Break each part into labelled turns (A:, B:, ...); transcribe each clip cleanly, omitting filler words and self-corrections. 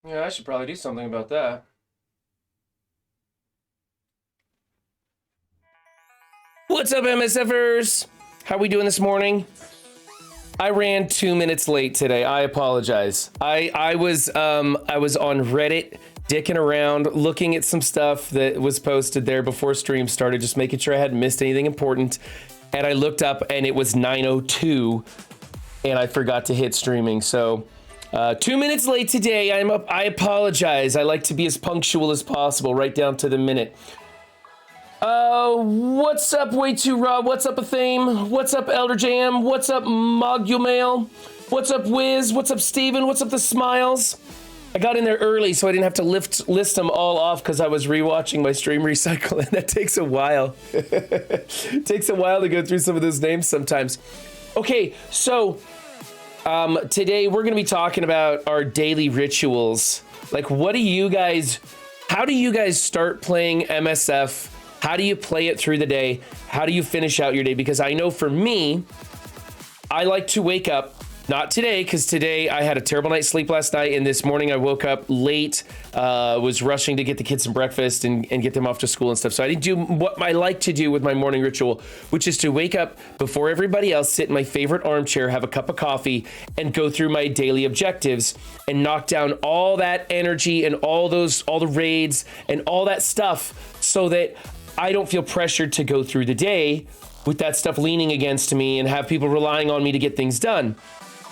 A: Yeah, I should probably do something about that. What's up, MSFers? How we doing this morning? I ran 2 minutes late today. I apologize. I was on Reddit dicking around, looking at some stuff that was posted there before stream started, just making sure I hadn't missed anything important. And I looked up and it was 9:02 and I forgot to hit streaming. So 2 minutes late today. I apologize. I like to be as punctual as possible, right down to the minute. What's up, Way Too Raw? What's up, Athame? What's up, Elder Jam? What's up, Mogumail? What's up, Wiz? What's up, Steven? What's up, The Smiles? I got in there early so I didn't have to list them all off because I was rewatching my stream recycle, and that takes a while. It takes a while to go through some of those names sometimes. Okay, so today we're going to be talking about our daily rituals. Like, how do you guys start playing MSF? How do you play it through the day? How do you finish out your day? Because I know for me, I like to wake up, not today, because today I had a terrible night's sleep last night, and this morning I woke up late, was rushing to get the kids some breakfast and get them off to school and stuff. So I didn't do what I like to do with my morning ritual, which is to wake up before everybody else, sit in my favorite armchair, have a cup of coffee, and go through my daily objectives and knock down all that energy and all the raids and all that stuff so that I don't feel pressured to go through the day with that stuff leaning against me and have people relying on me to get things done.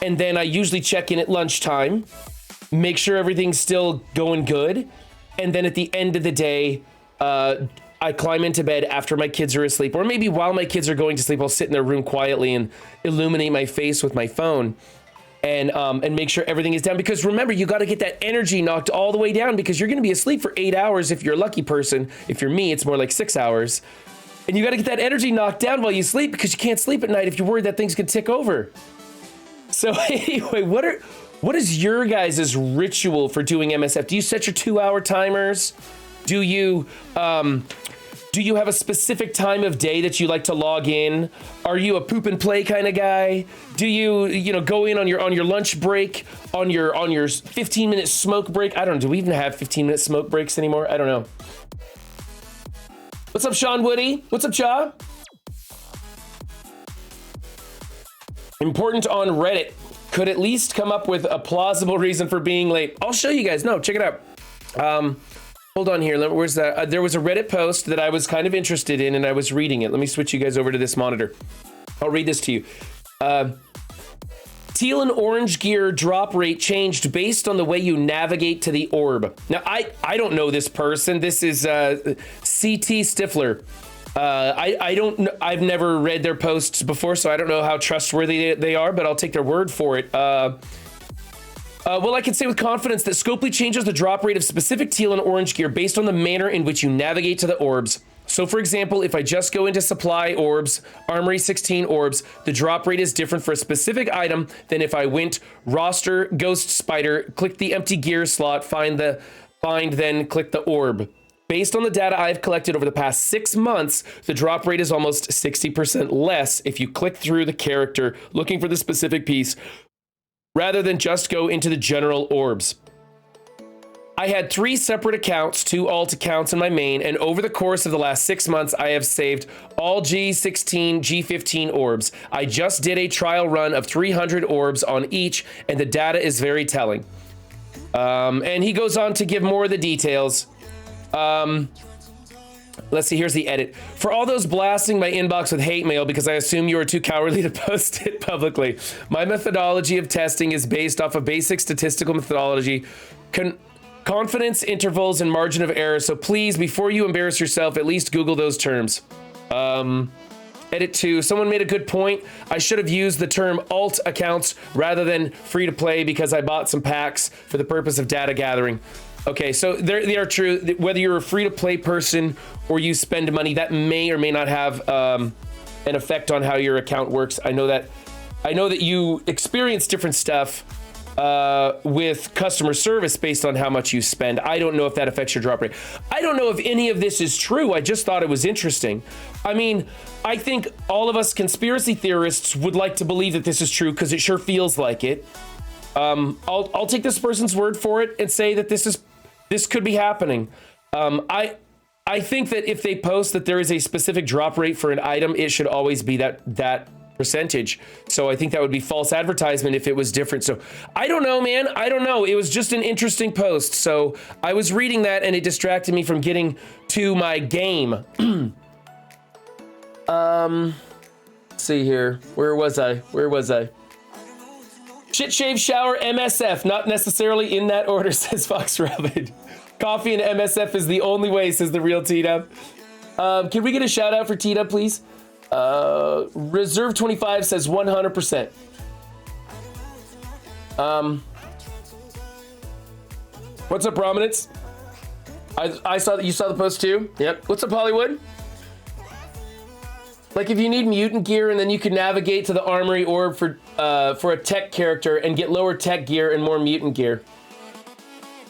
A: And then I usually check in at lunchtime, make sure everything's still going good. And then at the end of the day, I climb into bed after my kids are asleep, or maybe while my kids are going to sleep, I'll sit in their room quietly and illuminate my face with my phone and make sure everything is down. Because remember, you got to get that energy knocked all the way down because you're going to be asleep for 8 hours if you're a lucky person. If you're me, it's more like 6 hours. And you got to get that energy knocked down while you sleep because you can't sleep at night if you're worried that things could tick over. So anyway, what is your guys' ritual for doing MSF? Do you set your 2-hour timers? Do you have a specific time of day that you like to log in? Are you a poop and play kind of guy? Do you go in on your lunch break, on your 15-minute smoke break? I don't know. Do we even have 15-minute smoke breaks anymore? I don't know. What's up, Sean Woody? What's up, Cha? Important on Reddit. Could at least come up with a plausible reason for being late. I'll show you guys. No, check it out. Hold on here. Where's that? There was a Reddit post that I was kind of interested in, and I was reading it. Let me switch you guys over to this monitor. I'll read this to you. Teal and orange gear drop rate changed based on the way you navigate to the orb. Now, I don't know this person. This is CT Stifler. I've never read their posts before, so I don't know how trustworthy they are, but I'll take their word for it. Well, I can say with confidence that Scopely changes the drop rate of specific teal and orange gear based on the manner in which you navigate to the orbs. So, for example, if I just go into supply orbs, Armory 16 orbs, the drop rate is different for a specific item than if I went roster, ghost spider, click the empty gear slot, find, then click the orb. Based on the data I've collected over the past 6 months, the drop rate is almost 60% less if you click through the character looking for the specific piece, rather than just go into the general orbs. I had 3 separate accounts, 2 alt accounts in my main, and over the course of the last 6 months, I have saved all G16, G15 orbs. I just did a trial run of 300 orbs on each, and the data is very telling. And he goes on to give more of the details. Let's see, here's the edit. For all those blasting my inbox with hate mail because I assume you are too cowardly to post it publicly, my methodology of testing is based off a basic statistical methodology, confidence intervals, and margin of error. So please, before you embarrass yourself, at least Google those terms. Edit 2. Someone made a good point. I should have used the term alt accounts rather than free to play because I bought some packs for the purpose of data gathering. Okay, so they are true. Whether you're a free-to-play person or you spend money, that may or may not have an effect on how your account works. I know that you experience different stuff with customer service based on how much you spend. I don't know if that affects your drop rate. I don't know if any of this is true. I just thought it was interesting. I mean, I think all of us conspiracy theorists would like to believe that this is true because it sure feels like it. I'll take this person's word for it and say that this could be happening. I think that if they post that there is a specific drop rate for an item, it should always be that percentage. So I think that would be false advertisement if it was different. So I don't know, man. I don't know. It was just an interesting post. So I was reading that and it distracted me from getting to my game. Let's see here. Where was I? Shit, shave, shower, MSF. Not necessarily in that order, says Fox Rabbit. Coffee and MSF is the only way, says the real T-Dub. Can we get a shout out for T-Dub, please? Reserve 25 says 100%. What's up, Prominence? I saw that you saw the post too. Yep. What's up, Hollywood? Like if you need mutant gear and then you can navigate to the armory orb for a tech character and get lower tech gear and more mutant gear.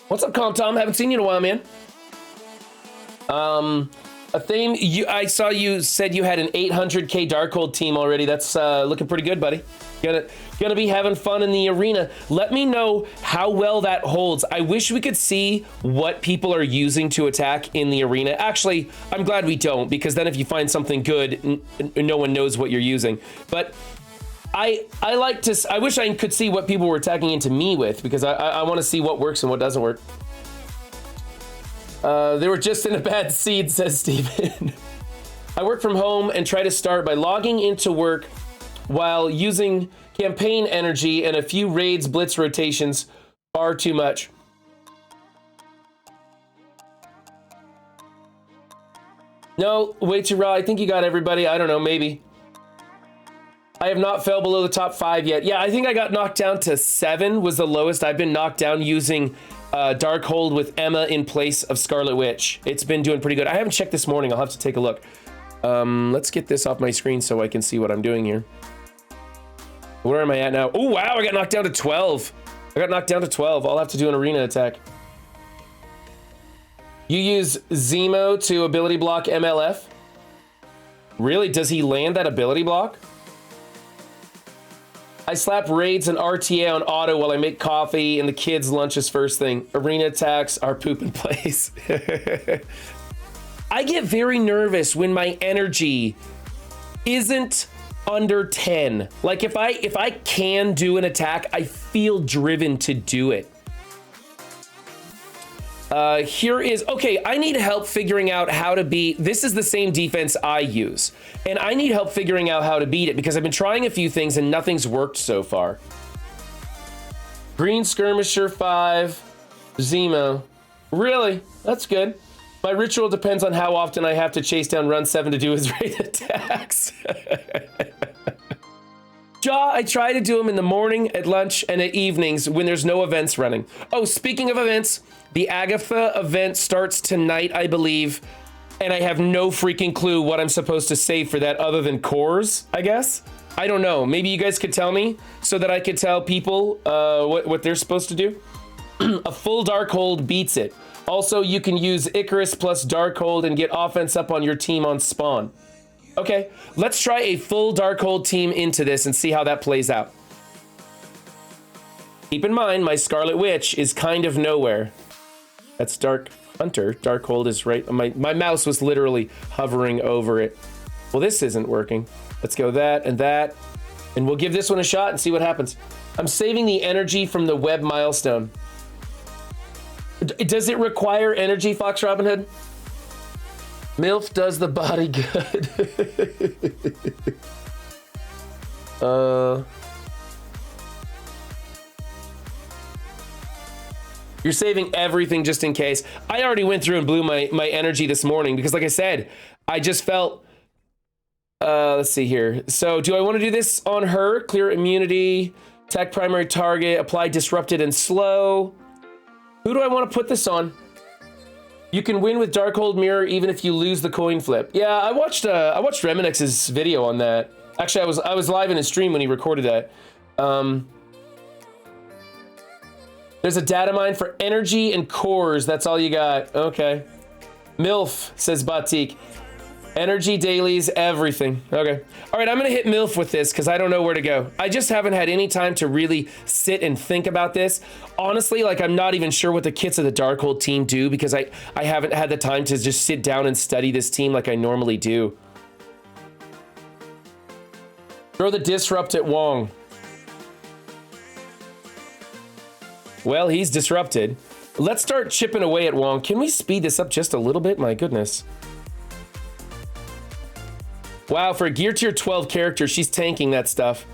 A: What's up, Calm Tom? Haven't seen you in a while, man. A theme, I saw you said you had an 800k Darkhold team already. That's looking pretty good, buddy. Gonna be having fun in the arena. Let me know how well that holds. I wish we could see what people are using to attack in the arena. Actually, I'm glad we don't, because then if you find something good, no one knows what you're using. But I wish I could see what people were attacking into me with, because I want to see what works and what doesn't work. They were just in a bad seed, says Steven. I work from home and try to start by logging into work while using campaign energy and a few raids blitz rotations. Far too much. No, way too raw. I think you got everybody. I don't know, maybe. I have not fell below the top 5 yet. Yeah, I think I got knocked down to 7 was the lowest I've been knocked down using Darkhold with Emma in place of Scarlet Witch. It's been doing pretty good. I haven't checked this morning. I'll have to take a look. Let's get this off my screen so I can see what I'm doing here. Where am I at now? Oh, wow, I got knocked down to 12. I'll have to do an arena attack. You use Zemo to ability block MLF? Really? Does he land that ability block? I slap raids and RTA on auto while I make coffee and the kids' lunch is first thing. Arena attacks are poop in place. I get very nervous when my energy isn't under 10. Like if I can do an attack, I feel driven to do it. Okay, I need help figuring out how to beat, this is the same defense I use, and I need help figuring out how to beat it because I've been trying a few things and nothing's worked so far. Green Skirmisher 5, Zemo. Really? That's good. My ritual depends on how often I have to chase down Run 7 to do his raid attacks. Jaw, I try to do them in the morning, at lunch, and at evenings when there's no events running. Oh, speaking of events, the Agatha event starts tonight, I believe, and I have no freaking clue what I'm supposed to say for that other than cores, I guess? I don't know. Maybe you guys could tell me so that I could tell people what they're supposed to do. A full Darkhold beats it. Also, you can use Icarus plus Darkhold and get offense up on your team on spawn. Okay, let's try a full Darkhold team into this and see how that plays out. Keep in mind, my Scarlet Witch is kind of nowhere. That's Dark Hunter. Darkhold is right. My mouse was literally hovering over it. Well, this isn't working. Let's go that, and we'll give this one a shot and see what happens. I'm saving the energy from the web milestone. Does it require energy, Fox Robin Hood? MILF does the body good. You're saving everything just in case. I already went through and blew my energy this morning because, like I said, I just felt... let's see here. So, do I want to do this on her? Clear immunity, attack primary target, apply disrupted and slow. Who do I want to put this on? You can win with Darkhold Mirror even if you lose the coin flip. Yeah, I watched Reminex's video on that. Actually, I was live in his stream when he recorded that. There's a data mine for energy and cores. That's all you got. Okay. MILF, says Batik. Energy, dailies, everything. Okay. All right, I'm going to hit MILF with this because I don't know where to go. I just haven't had any time to really sit and think about this. Honestly, like, I'm not even sure what the kits of the Darkhold team do because I haven't had the time to just sit down and study this team like I normally do. Throw the disrupt at Wong. Well, he's disrupted. Let's start chipping away at Wong. Can we speed this up just a little bit? My goodness. Wow, for a gear tier 12 character, she's tanking that stuff.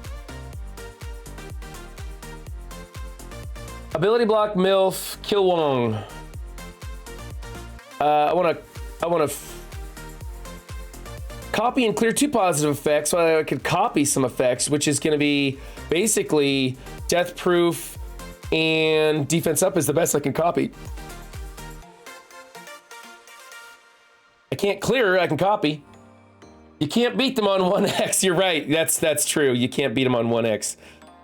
A: Ability block, MILF, kill Wong. I want to copy and clear 2 positive effects so I could copy some effects, which is going to be basically death proof and defense up is the best I can copy. I can't clear her, I can copy. You can't beat them on 1x. You're right. That's true. You can't beat them on 1x.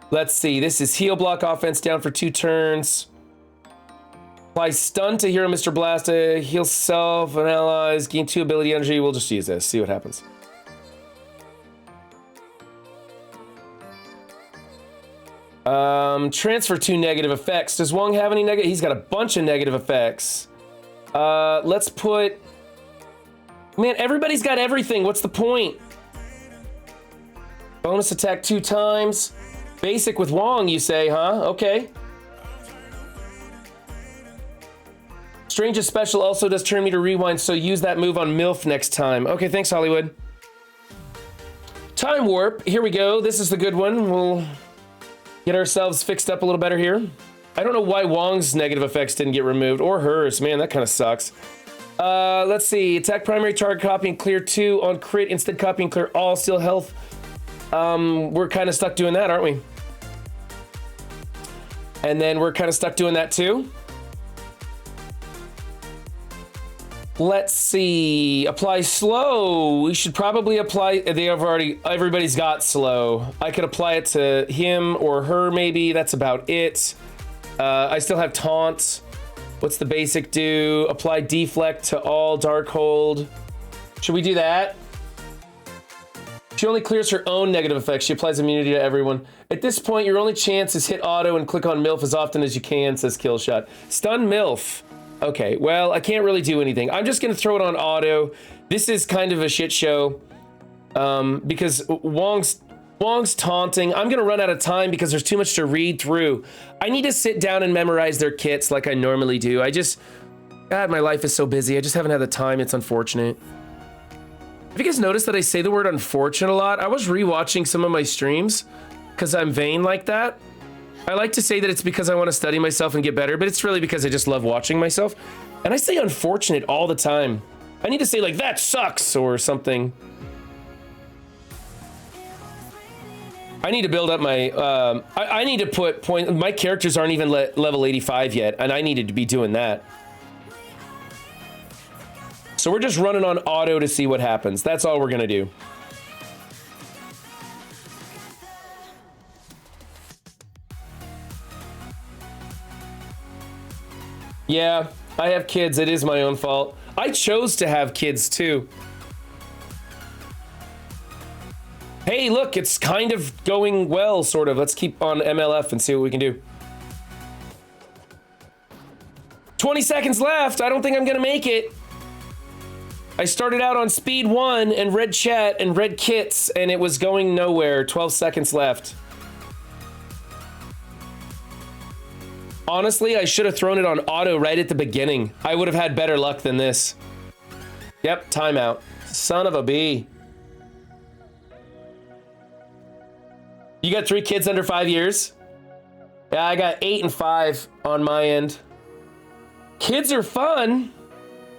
A: Let's see. This is heal block offense down for 2 turns. Apply stun to hero Mr. Blasta. Heal self and allies. Gain 2 ability energy. We'll just use this. See what happens. Transfer 2 negative effects. Does Wong have any negative? He's got a bunch of negative effects. Let's put... Man, everybody's got everything. What's the point? Bonus attack 2 times. Basic with Wong, you say, huh? Okay. Strange's special also does turn me to rewind, so use that move on MILF next time. Okay, thanks, Hollywood. Time warp. Here we go. This is the good one. We'll get ourselves fixed up a little better here. I don't know why Wong's negative effects didn't get removed, or hers. Man, that kind of sucks. Let's see. Attack primary target, copy and clear 2 on crit. Instant copy and clear all. Steal health. We're kind of stuck doing that, aren't we? And then we're kind of stuck doing that too. Let's see. Apply slow. We should probably apply. They have already. Everybody's got slow. I could apply it to him or her maybe. That's about it. I still have taunt. What's the basic do? Apply deflect to all Darkhold. Should we do that? She only clears her own negative effects. She applies immunity to everyone. At this point, your only chance is hit auto and click on MILF as often as you can, says Killshot. Stun MILF. Okay, well, I can't really do anything. I'm just gonna throw it on auto. This is kind of a shit show because Wong's taunting. I'm gonna run out of time because there's too much to read through. I need to sit down and memorize their kits like I normally do. God, my life is so busy. I just haven't had the time. It's unfortunate. Have you guys noticed that I say the word unfortunate a lot? I was rewatching some of my streams because I'm vain like that. I like to say that it's because I want to study myself and get better, but it's really because I just love watching myself. And I say unfortunate all the time. I need to say like, that sucks or something. I need to build up my, I need to put point, my characters aren't even level 85 yet, and I needed to be doing that. So we're just running on auto to see what happens. That's all we're gonna do. Yeah, I have kids. It is my own fault. I chose to have kids too. Hey, look, it's kind of going well, sort of. Let's keep on MLF and see what we can do. 20 seconds left. I don't think I'm gonna make it. I started out on speed 1 and red chat and red kits, and it was going nowhere. 12 seconds left. Honestly, I should have thrown it on auto right at the beginning. I would have had better luck than this. Yep, timeout. Son of a bee. You got 3 kids under 5 years? Yeah, I got 8 and 5 on my end. Kids are fun,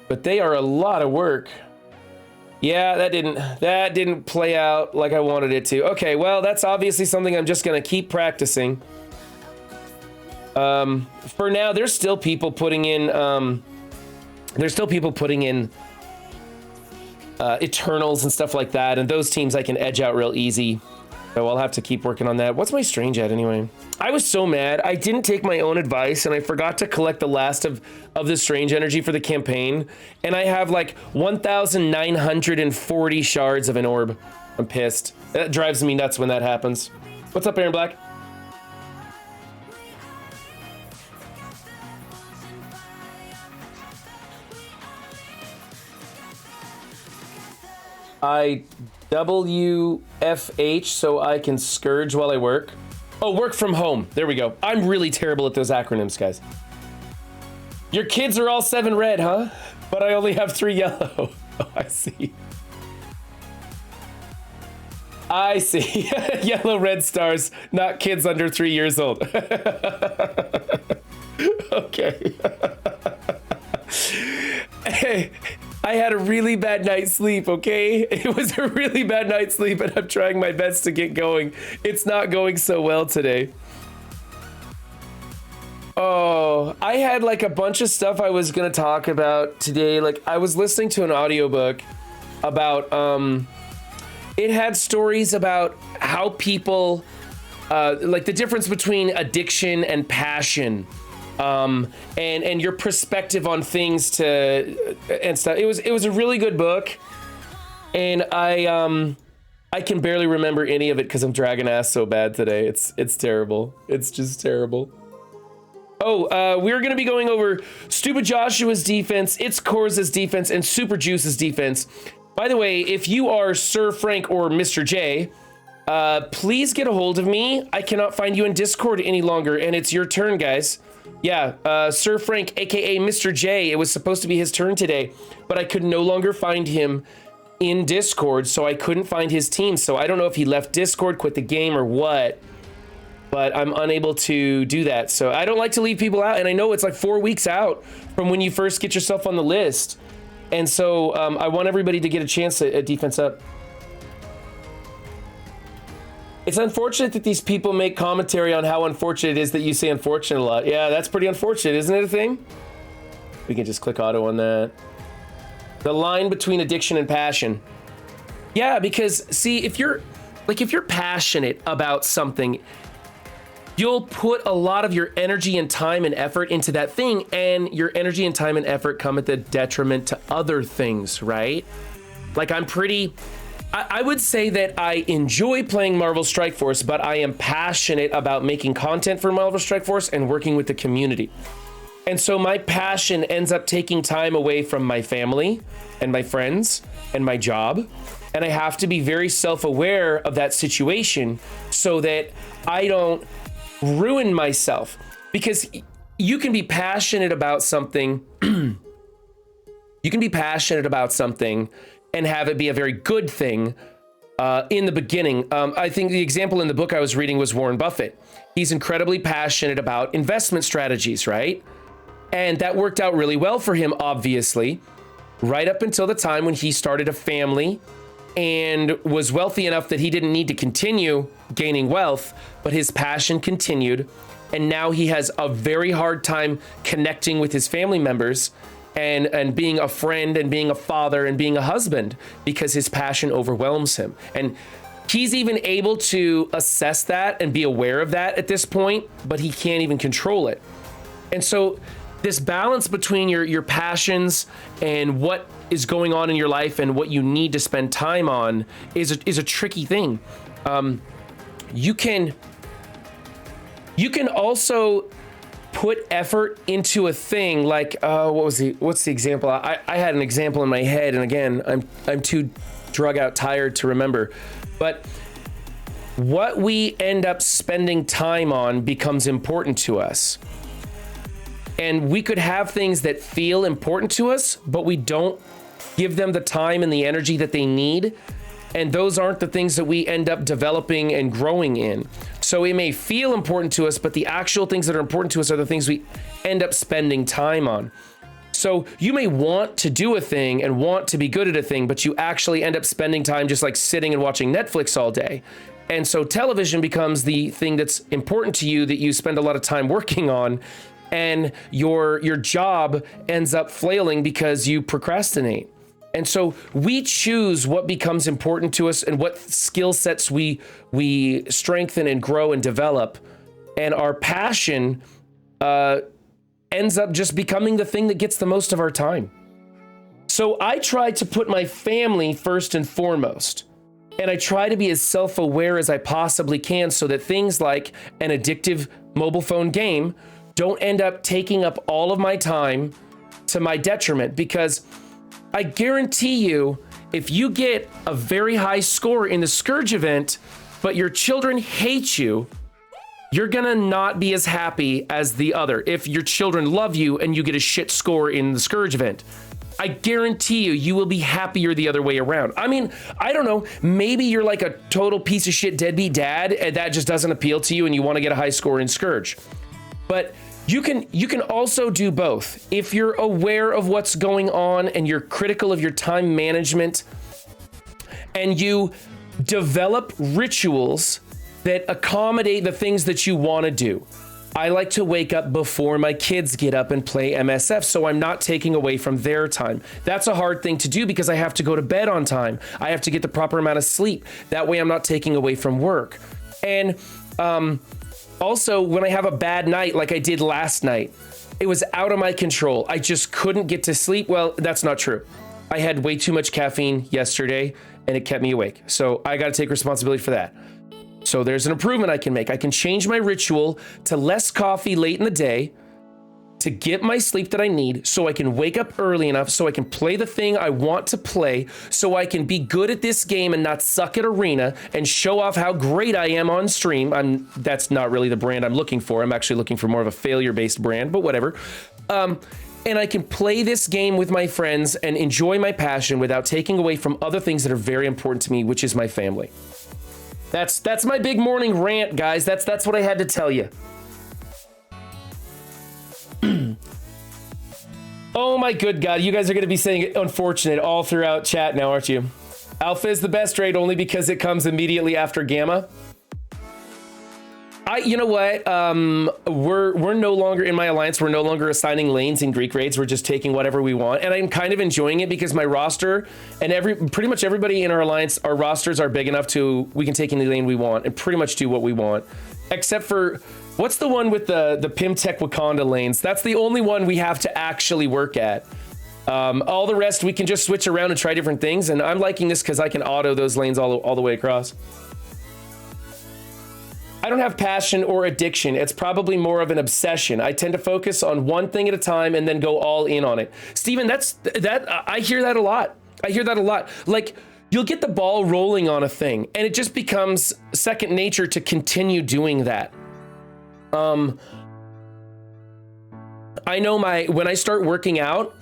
A: but they are a lot of work. Yeah, that didn't play out like I wanted it to. Okay, well, that's obviously something I'm just gonna keep practicing. For now, there's still people putting in, Eternals and stuff like that, and those teams I can edge out real easy. So I'll have to keep working on that. What's my strange at anyway? I was so mad. I didn't take my own advice and I forgot to collect the last of the strange energy for the campaign. And I have like 1,940 shards of an orb. I'm pissed. That drives me nuts when that happens. What's up, Aaron Black? I WFH so I can scourge while I work. Oh, work from home. There we go. I'm really terrible at those acronyms, guys. Your kids are all 7 red, huh? But I only have 3 yellow. Oh, I see. I see. Yellow red stars, not kids under 3 years old. Okay. Hey. I had a really bad night's sleep, okay? It was a really bad night's sleep and I'm trying my best to get going. It's not going so well today. Oh, I had like a bunch of stuff I was gonna talk about today. Like I was listening to an audiobook about, it had stories about how people, like the difference between addiction and passion. And your perspective on things and stuff. It was a really good book, and I can barely remember any of it because I'm dragging ass so bad today. It's terrible. It's just terrible. Oh, we're gonna be going over Stupid Joshua's defense, It's Corza's defense, and Super Juice's defense. By the way, if you are Sir Frank or Mr. J, please get a hold of me. I cannot find you in Discord any longer, and it's your turn, guys. Yeah, Sir Frank, aka Mr. J, it was supposed to be his turn today, but I could no longer find him in Discord, so I couldn't find his team. So I don't know if he left Discord, quit the game, or what, but I'm unable to do that. So I don't like to leave people out, and I know it's like 4 weeks out from when you first get yourself on the list. And so I want everybody to get a chance at defense up. It's unfortunate that these people make commentary on how unfortunate it is that you say unfortunate a lot. Yeah, that's pretty unfortunate, isn't it a thing? We can just click auto on that. The line between addiction and passion. Yeah, because see, if you're passionate about something, you'll put a lot of your energy and time and effort into that thing, and your energy and time and effort come at the detriment to other things, right? Like I would say that I enjoy playing Marvel Strike Force, but I am passionate about making content for Marvel Strike Force and working with the community. And so my passion ends up taking time away from my family and my friends and my job. And I have to be very self-aware of that situation so that I don't ruin myself. Because you can be passionate about something. You can be passionate about something and have it be a very good thing in the beginning. I think the example in the book I was reading was Warren Buffett. He's incredibly passionate about investment strategies, right? And that worked out really well for him, obviously, right up until the time when he started a family and was wealthy enough that he didn't need to continue gaining wealth, but his passion continued. And now he has a very hard time connecting with his family members and being a friend and being a father and being a husband because his passion overwhelms him. And he's even able to assess that and be aware of that at this point, but he can't even control it. And so this balance between your passions and what is going on in your life and what you need to spend time on is a tricky thing. You can also put effort into a thing like what's the example? I had an example in my head, and again, I'm too drug out tired to remember. But what we end up spending time on becomes important to us. And we could have things that feel important to us, but we don't give them the time and the energy that they need. And those aren't the things that we end up developing and growing in. So it may feel important to us, but the actual things that are important to us are the things we end up spending time on. So you may want to do a thing and want to be good at a thing, but you actually end up spending time just like sitting and watching Netflix all day. And so television becomes the thing that's important to you that you spend a lot of time working on, and your job ends up flailing because you procrastinate. And so we choose what becomes important to us and what skill sets we strengthen and grow and develop. And our passion ends up just becoming the thing that gets the most of our time. So I try to put my family first and foremost. And I try to be as self-aware as I possibly can so that things like an addictive mobile phone game don't end up taking up all of my time to my detriment. Because I guarantee you, if you get a very high score in the Scourge event, but your children hate you, you're gonna not be as happy as the other. If your children love you and you get a shit score in the Scourge event, I guarantee you, you will be happier the other way around. I mean, I don't know, maybe you're like a total piece of shit deadbeat dad and that just doesn't appeal to you and you wanna get a high score in Scourge. But you can also do both. If you're aware of what's going on and you're critical of your time management and you develop rituals that accommodate the things that you want to do. I like to wake up before my kids get up and play MSF, so I'm not taking away from their time. That's a hard thing to do because I have to go to bed on time. I have to get the proper amount of sleep. That way I'm not taking away from work. And also, when I have a bad night like I did last night, it was out of my control. I just couldn't get to sleep. Well, that's not true. I had way too much caffeine yesterday and it kept me awake. So I got to take responsibility for that. So there's an improvement I can make. I can change my ritual to less coffee late in the day to get my sleep that I need so I can wake up early enough so I can play the thing I want to play so I can be good at this game and not suck at Arena and show off how great I am on stream. That's not really the brand I'm looking for. I'm actually looking for more of a failure-based brand, but whatever. And I can play this game with my friends and enjoy my passion without taking away from other things that are very important to me, which is my family. That's my big morning rant, guys. That's what I had to tell you. Oh my good God, you guys are going to be saying unfortunate all throughout chat now, aren't you? Alpha is the best raid only because it comes immediately after Gamma. You know what? We're no longer in my alliance. We're no longer assigning lanes in Greek raids. We're just taking whatever we want, and I'm kind of enjoying it because my roster and pretty much everybody in our alliance, our rosters are big enough to we can take any lane we want and pretty much do what we want, except for what's the one with the Pimtech Wakanda lanes? That's the only one we have to actually work at. All the rest we can just switch around and try different things, and I'm liking this because I can auto those lanes all the way across. I don't have passion or addiction. It's probably more of an obsession. I tend to focus on one thing at a time and then go all in on it. Steven, I hear that a lot. I hear that a lot. Like, you'll get the ball rolling on a thing and it just becomes second nature to continue doing that. I know when I start working out,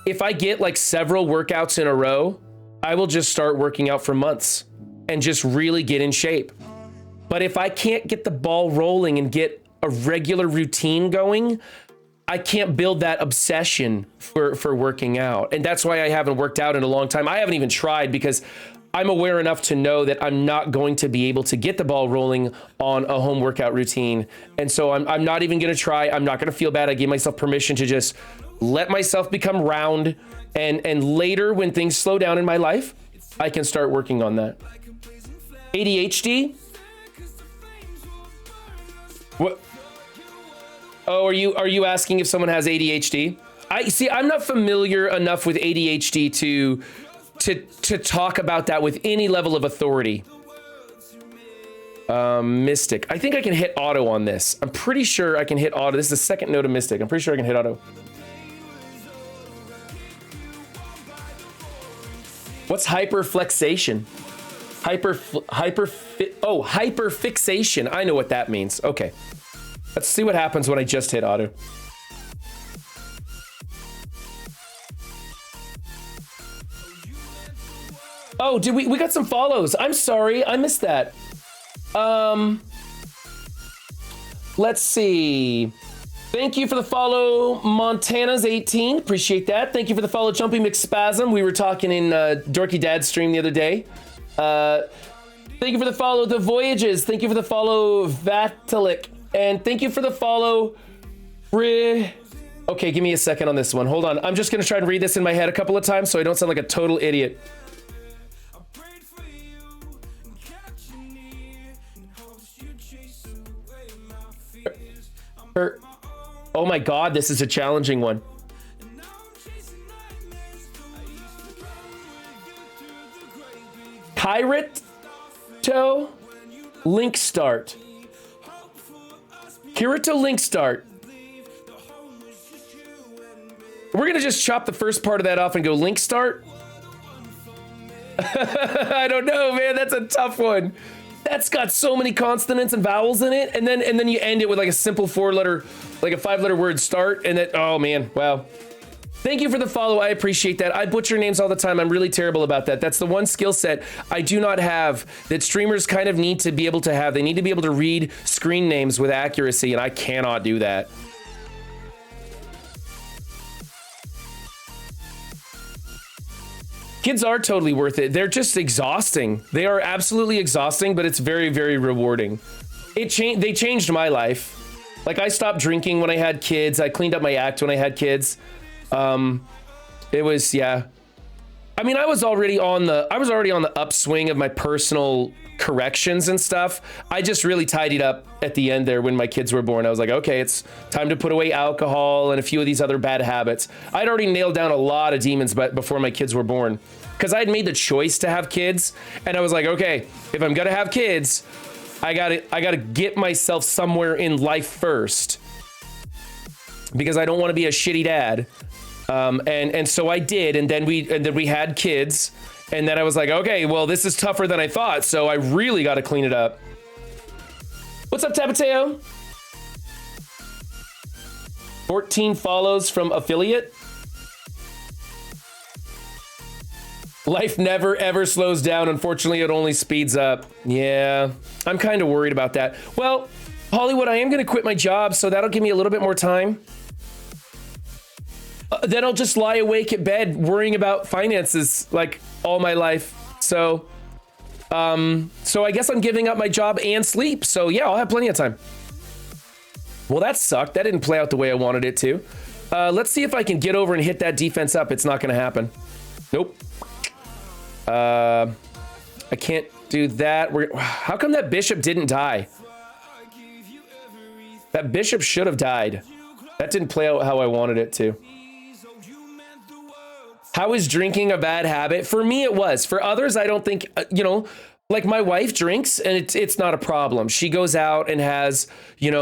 A: if I get like several workouts in a row, I will just start working out for months and just really get in shape. But if I can't get the ball rolling and get a regular routine going, I can't build that obsession for working out. And that's why I haven't worked out in a long time. I haven't even tried because I'm aware enough to know that I'm not going to be able to get the ball rolling on a home workout routine. And so I'm not even going to try. I'm not going to feel bad. I give myself permission to just let myself become round. And later when things slow down in my life, I can start working on that. ADHD? What? Oh, are you asking if someone has ADHD? I'm not familiar enough with ADHD to talk about that with any level of authority. Mystic. I think I can hit auto on this. I'm pretty sure I can hit auto. This is the second note of Mystic. I'm pretty sure I can hit auto. What's hyperflexation? Hyperfixation. I know what that means. Okay. Let's see what happens when I just hit auto. Oh, did we got some follows. I'm sorry. I missed that. Let's see. Thank you for the follow, Montana's 18. Appreciate that. Thank you for the follow, Jumpy McSpasm. We were talking in Dorky Dad's stream the other day. Thank you for the follow, The Voyages. Thank you for the follow, Vatalik. And thank you for the follow, Okay, give me a second on this one. Hold on. I'm just going to try and read this in my head a couple of times so I don't sound like a total idiot. Oh my God, this is a challenging one. Kirito link start. Kirito link start. We're gonna just chop the first part of that off and go link start. I don't know, man. That's a tough one. That's got so many consonants and vowels in it, and then you end it with like a simple 4-letter, like a 5-letter word start, and that. Oh man, wow. Thank you for the follow. I appreciate that. I butcher names all the time. I'm really terrible about that. That's the one skill set I do not have that streamers kind of need to be able to have. They need to be able to read screen names with accuracy, and I cannot do that. Kids are totally worth it. They're just exhausting. They are absolutely exhausting, but it's very, very rewarding. They changed my life. Like, I stopped drinking when I had kids. I cleaned up my act when I had kids. It was, yeah. I mean, I was already on the upswing of my personal corrections and stuff. I just really tidied up at the end there when my kids were born. I was like, okay, it's time to put away alcohol and a few of these other bad habits. I'd already nailed down a lot of demons before my kids were born, because I'd made the choice to have kids, and I was like, okay, if I'm gonna have kids, I gotta get myself somewhere in life first, because I don't want to be a shitty dad. And so I did, and then we had kids, and then I was like, okay, well, this is tougher than I thought, so I really got to clean it up. What's up, Tapateo? 14 follows from affiliate. Life never ever slows down. Unfortunately, it only speeds up. Yeah, I'm kind of worried about that. Well, Hollywood, I am going to quit my job, so that'll give me a little bit more time. Then I'll just lie awake at bed worrying about finances like all my life. So I guess I'm giving up my job and sleep. So yeah, I'll have plenty of time. Well, that sucked. That didn't play out the way I wanted it to. Let's see if I can get over and hit that defense up. It's not going to happen. Nope. I can't do that. How come that bishop didn't die? That bishop should have died. That didn't play out how I wanted it to. How is drinking a bad habit? For me, it was. For others, I don't think, like my wife drinks and it's not a problem. She goes out and has, 1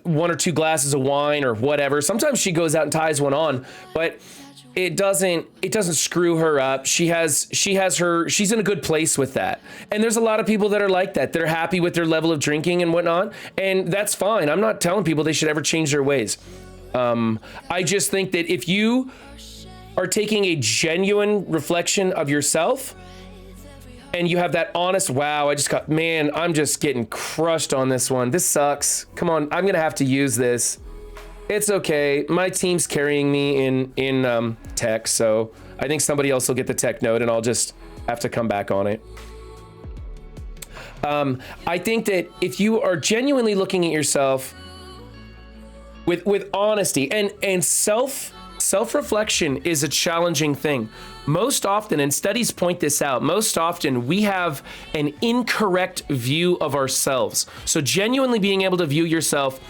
A: or 2 glasses of wine or whatever. Sometimes she goes out and ties one on, but it doesn't screw her up. She's in a good place with that. And there's a lot of people that are like that. They're happy with their level of drinking and whatnot. And that's fine. I'm not telling people they should ever change their ways. I just think that if you are taking a genuine reflection of yourself and you have that honest, wow, I'm just getting crushed on this one. This sucks. Come on, I'm gonna have to use this. It's okay. My team's carrying me in tech, so I think somebody else will get the tech note and I'll just have to come back on it. I think that if you are genuinely looking at yourself with honesty and self-reflection is a challenging thing. Most often, and studies point this out, most often we have an incorrect view of ourselves. So genuinely being able to view yourself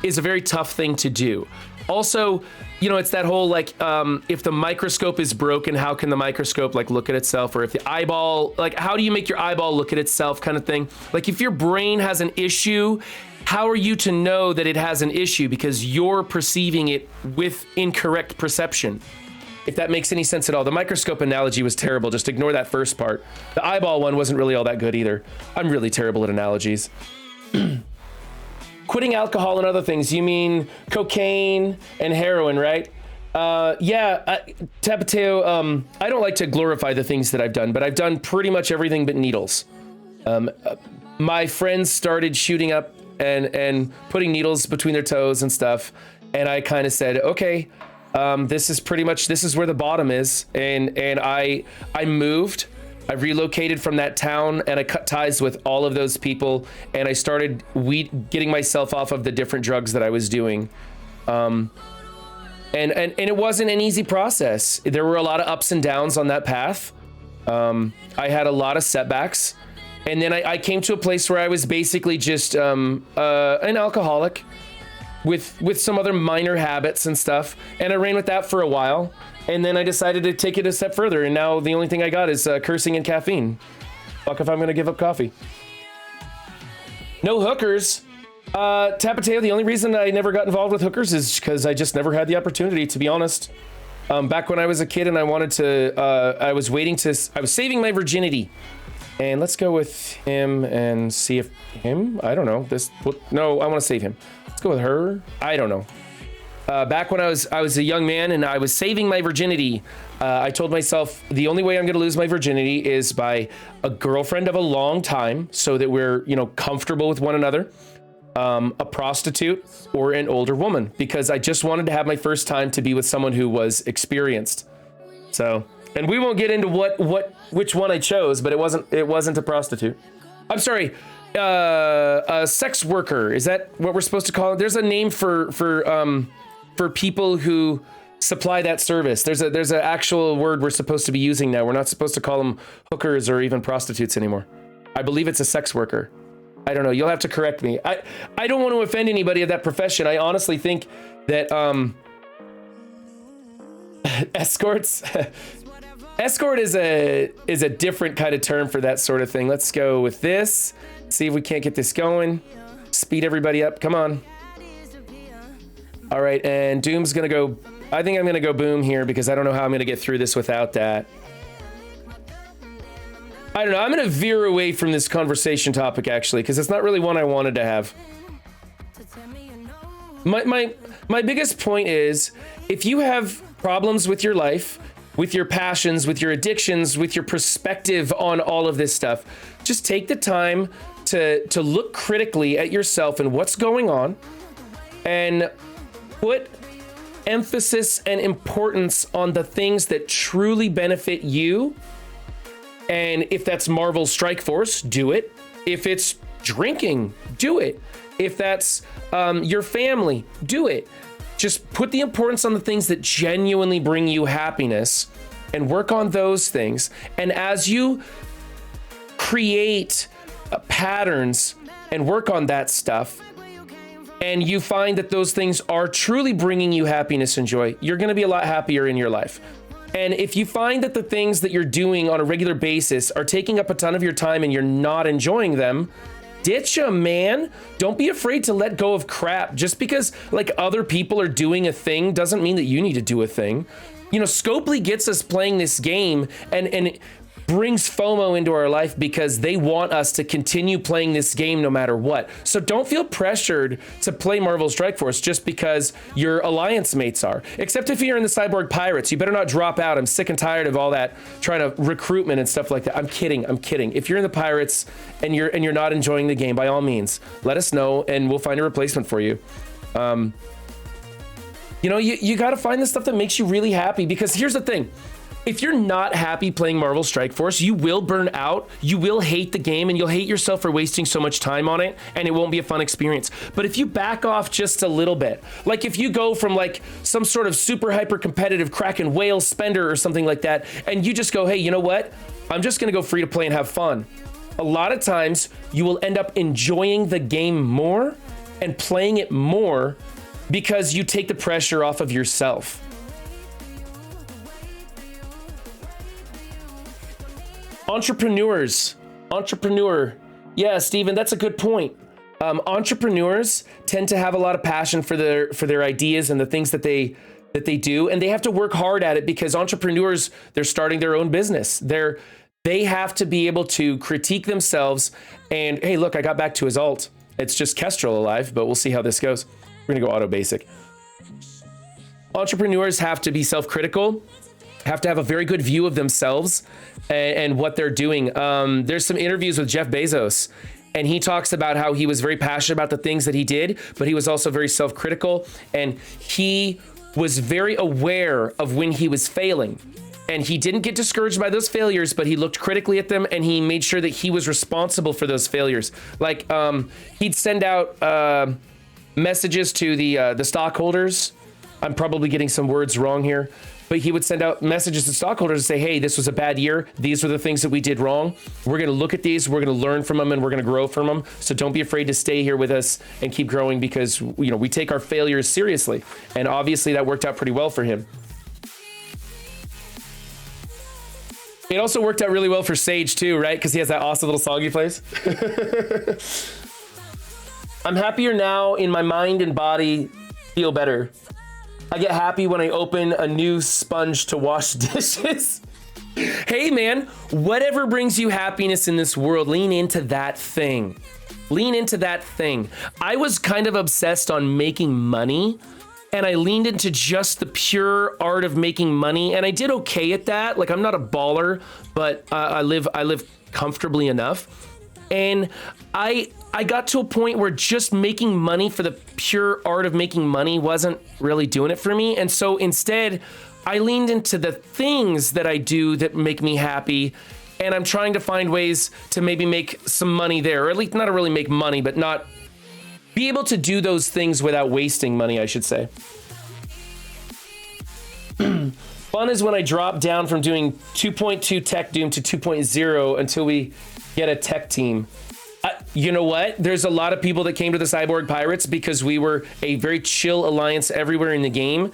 A: is a very tough thing to do. Also, it's that whole if the microscope is broken, how can the microscope look at itself? Or if the eyeball, how do you make your eyeball look at itself kind of thing? Like if your brain has an issue, how are you to know that it has an issue? Because you're perceiving it with incorrect perception. If that makes any sense at all. The microscope analogy was terrible. Just ignore that first part. The eyeball one wasn't really all that good either. I'm really terrible at analogies. Quitting alcohol and other things. You mean cocaine and heroin, right? Tapateo, I don't like to glorify the things that I've done, but I've done pretty much everything but needles. My friends started shooting up and putting needles between their toes and stuff. And I kind of said, okay, this is where the bottom is. And I moved, I relocated from that town and I cut ties with all of those people. And I started getting myself off of the different drugs that I was doing. and it wasn't an easy process. There were a lot of ups and downs on that path. I had a lot of setbacks, and then I came to a place where I was basically just an alcoholic with some other minor habits and stuff, and I ran with that for a while, and then I decided to take it a step further, and now the only thing I got is cursing and caffeine. Fuck if I'm gonna give up coffee. No hookers. Tapateo, the only reason I never got involved with hookers is because I just never had the opportunity, to be honest. Back when I was a kid and I wanted to, I was saving my virginity. And let's go with him and see if I don't know, no, I want to save him. Let's go with her. I don't know. Back when I was a young man and I was saving my virginity, I told myself the only way I'm going to lose my virginity is by a girlfriend of a long time so that we're, comfortable with one another, a prostitute or an older woman, because I just wanted to have my first time to be with someone who was experienced. So, and we won't get into which one I chose, but it wasn't a prostitute. I'm sorry. A sex worker. Is that what we're supposed to call it? There's a name for people who supply that service. There's an actual word we're supposed to be using now. We're not supposed to call them hookers or even prostitutes anymore. I believe it's a sex worker. I don't know. You'll have to correct me. I don't want to offend anybody of that profession. I honestly think that escorts escort is a different kind of term for that sort of thing. Let's go with this. See if we can't get this going. Speed everybody up. Come on. All right, and Doom's gonna go. I think I'm gonna go boom here because I don't know how I'm gonna get through this without that. I don't know. I'm gonna veer away from this conversation topic actually because it's not really one I wanted to have. My biggest point is if you have problems with your life, with your passions, with your addictions, with your perspective on all of this stuff, just take the time to look critically at yourself and what's going on and put emphasis and importance on the things that truly benefit you. And if that's Marvel Strike Force, do it. If it's drinking, do it. If that's your family, do it. Just put the importance on the things that genuinely bring you happiness and work on those things. And as you create patterns and work on that stuff, and you find that those things are truly bringing you happiness and joy, you're going to be a lot happier in your life. And if you find that the things that you're doing on a regular basis are taking up a ton of your time and you're not enjoying them, ditch them, man. Don't be afraid to let go of crap. Just because like other people are doing a thing doesn't mean that you need to do a thing. Scopely gets us playing this game and it brings FOMO into our life because they want us to continue playing this game no matter what. So don't feel pressured to play Marvel Strike Force just because your alliance mates are. Except if you're in the Cyborg Pirates, you better not drop out. I'm sick and tired of all that trying to recruitment and stuff like that. I'm kidding. If you're in the Pirates and you're not enjoying the game, by all means, let us know and we'll find a replacement for you. You got to find the stuff that makes you really happy, because here's the thing. If you're not happy playing Marvel Strike Force, you will burn out, you will hate the game, and you'll hate yourself for wasting so much time on it, and it won't be a fun experience. But if you back off just a little bit, like if you go from like some sort of super hyper competitive Kraken whale spender or something like that, and you just go, hey, you know what? I'm just gonna go free to play and have fun. A lot of times you will end up enjoying the game more and playing it more because you take the pressure off of yourself. Entrepreneur. Yeah, Steven, that's a good point. Entrepreneurs tend to have a lot of passion for their ideas and the things that they do, and they have to work hard at it because entrepreneurs, they're starting their own business. They have to be able to critique themselves and, hey, look, I got back to his alt. It's just Kestrel alive, but we'll see how this goes. We're gonna go auto basic. Entrepreneurs have to be self-critical, have to have a very good view of themselves and what they're doing. There's some interviews with Jeff Bezos, and he talks about how he was very passionate about the things that he did, but he was also very self-critical, and he was very aware of when he was failing. And he didn't get discouraged by those failures, but he looked critically at them and he made sure that he was responsible for those failures. Like he'd send out messages to the stockholders I'm probably getting some words wrong here, but he would send out messages to stockholders and say, hey, this was a bad year. These were the things that we did wrong. We're going to look at these. We're going to learn from them, and we're going to grow from them. So don't be afraid to stay here with us and keep growing, because, you know, we take our failures seriously. And obviously that worked out pretty well for him. It also worked out really well for Sage too, right? Because he has that awesome little song he plays. I'm happier now in my mind and body, feel better. I get happy when I open a new sponge to wash dishes. Hey man, whatever brings you happiness in this world, lean into that thing. Lean into that thing. I was kind of obsessed on making money, and I leaned into just the pure art of making money, and I did okay at that. Like, I'm not a baller, but I live comfortably enough. And I got to a point where just making money for the pure art of making money wasn't really doing it for me. And so instead, I leaned into the things that I do that make me happy. And I'm trying to find ways to maybe make some money there, or at least not really make money, but not be able to do those things without wasting money, I should say. Fun is when I drop down from doing 2.2 Tech Doom to 2.0 until we get a tech team. You know what? There's a lot of people that came to the Cyborg Pirates because we were a very chill alliance everywhere in the game.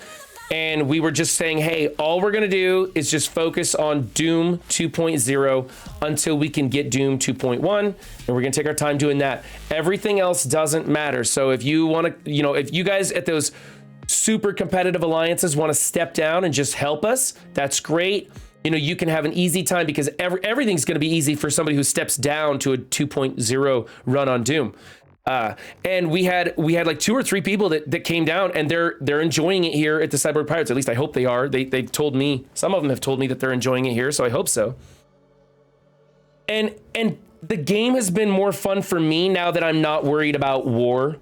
A: And we were just saying, hey, all we're going to do is just focus on Doom 2.0 until we can get Doom 2.1. And we're going to take our time doing that. Everything else doesn't matter. So if you want to, you know, if you guys at those super competitive alliances want to step down and just help us, that's great. You know, you can have an easy time because everything's going to be easy for somebody who steps down to a 2.0 run on Doom. And we had like 2 or 3 people that came down, and they're enjoying it here at the Cyborg Pirates. At least I hope they are. They told me, some of them have told me that they're enjoying it here, so I hope so. And the game has been more fun for me now that I'm not worried about war.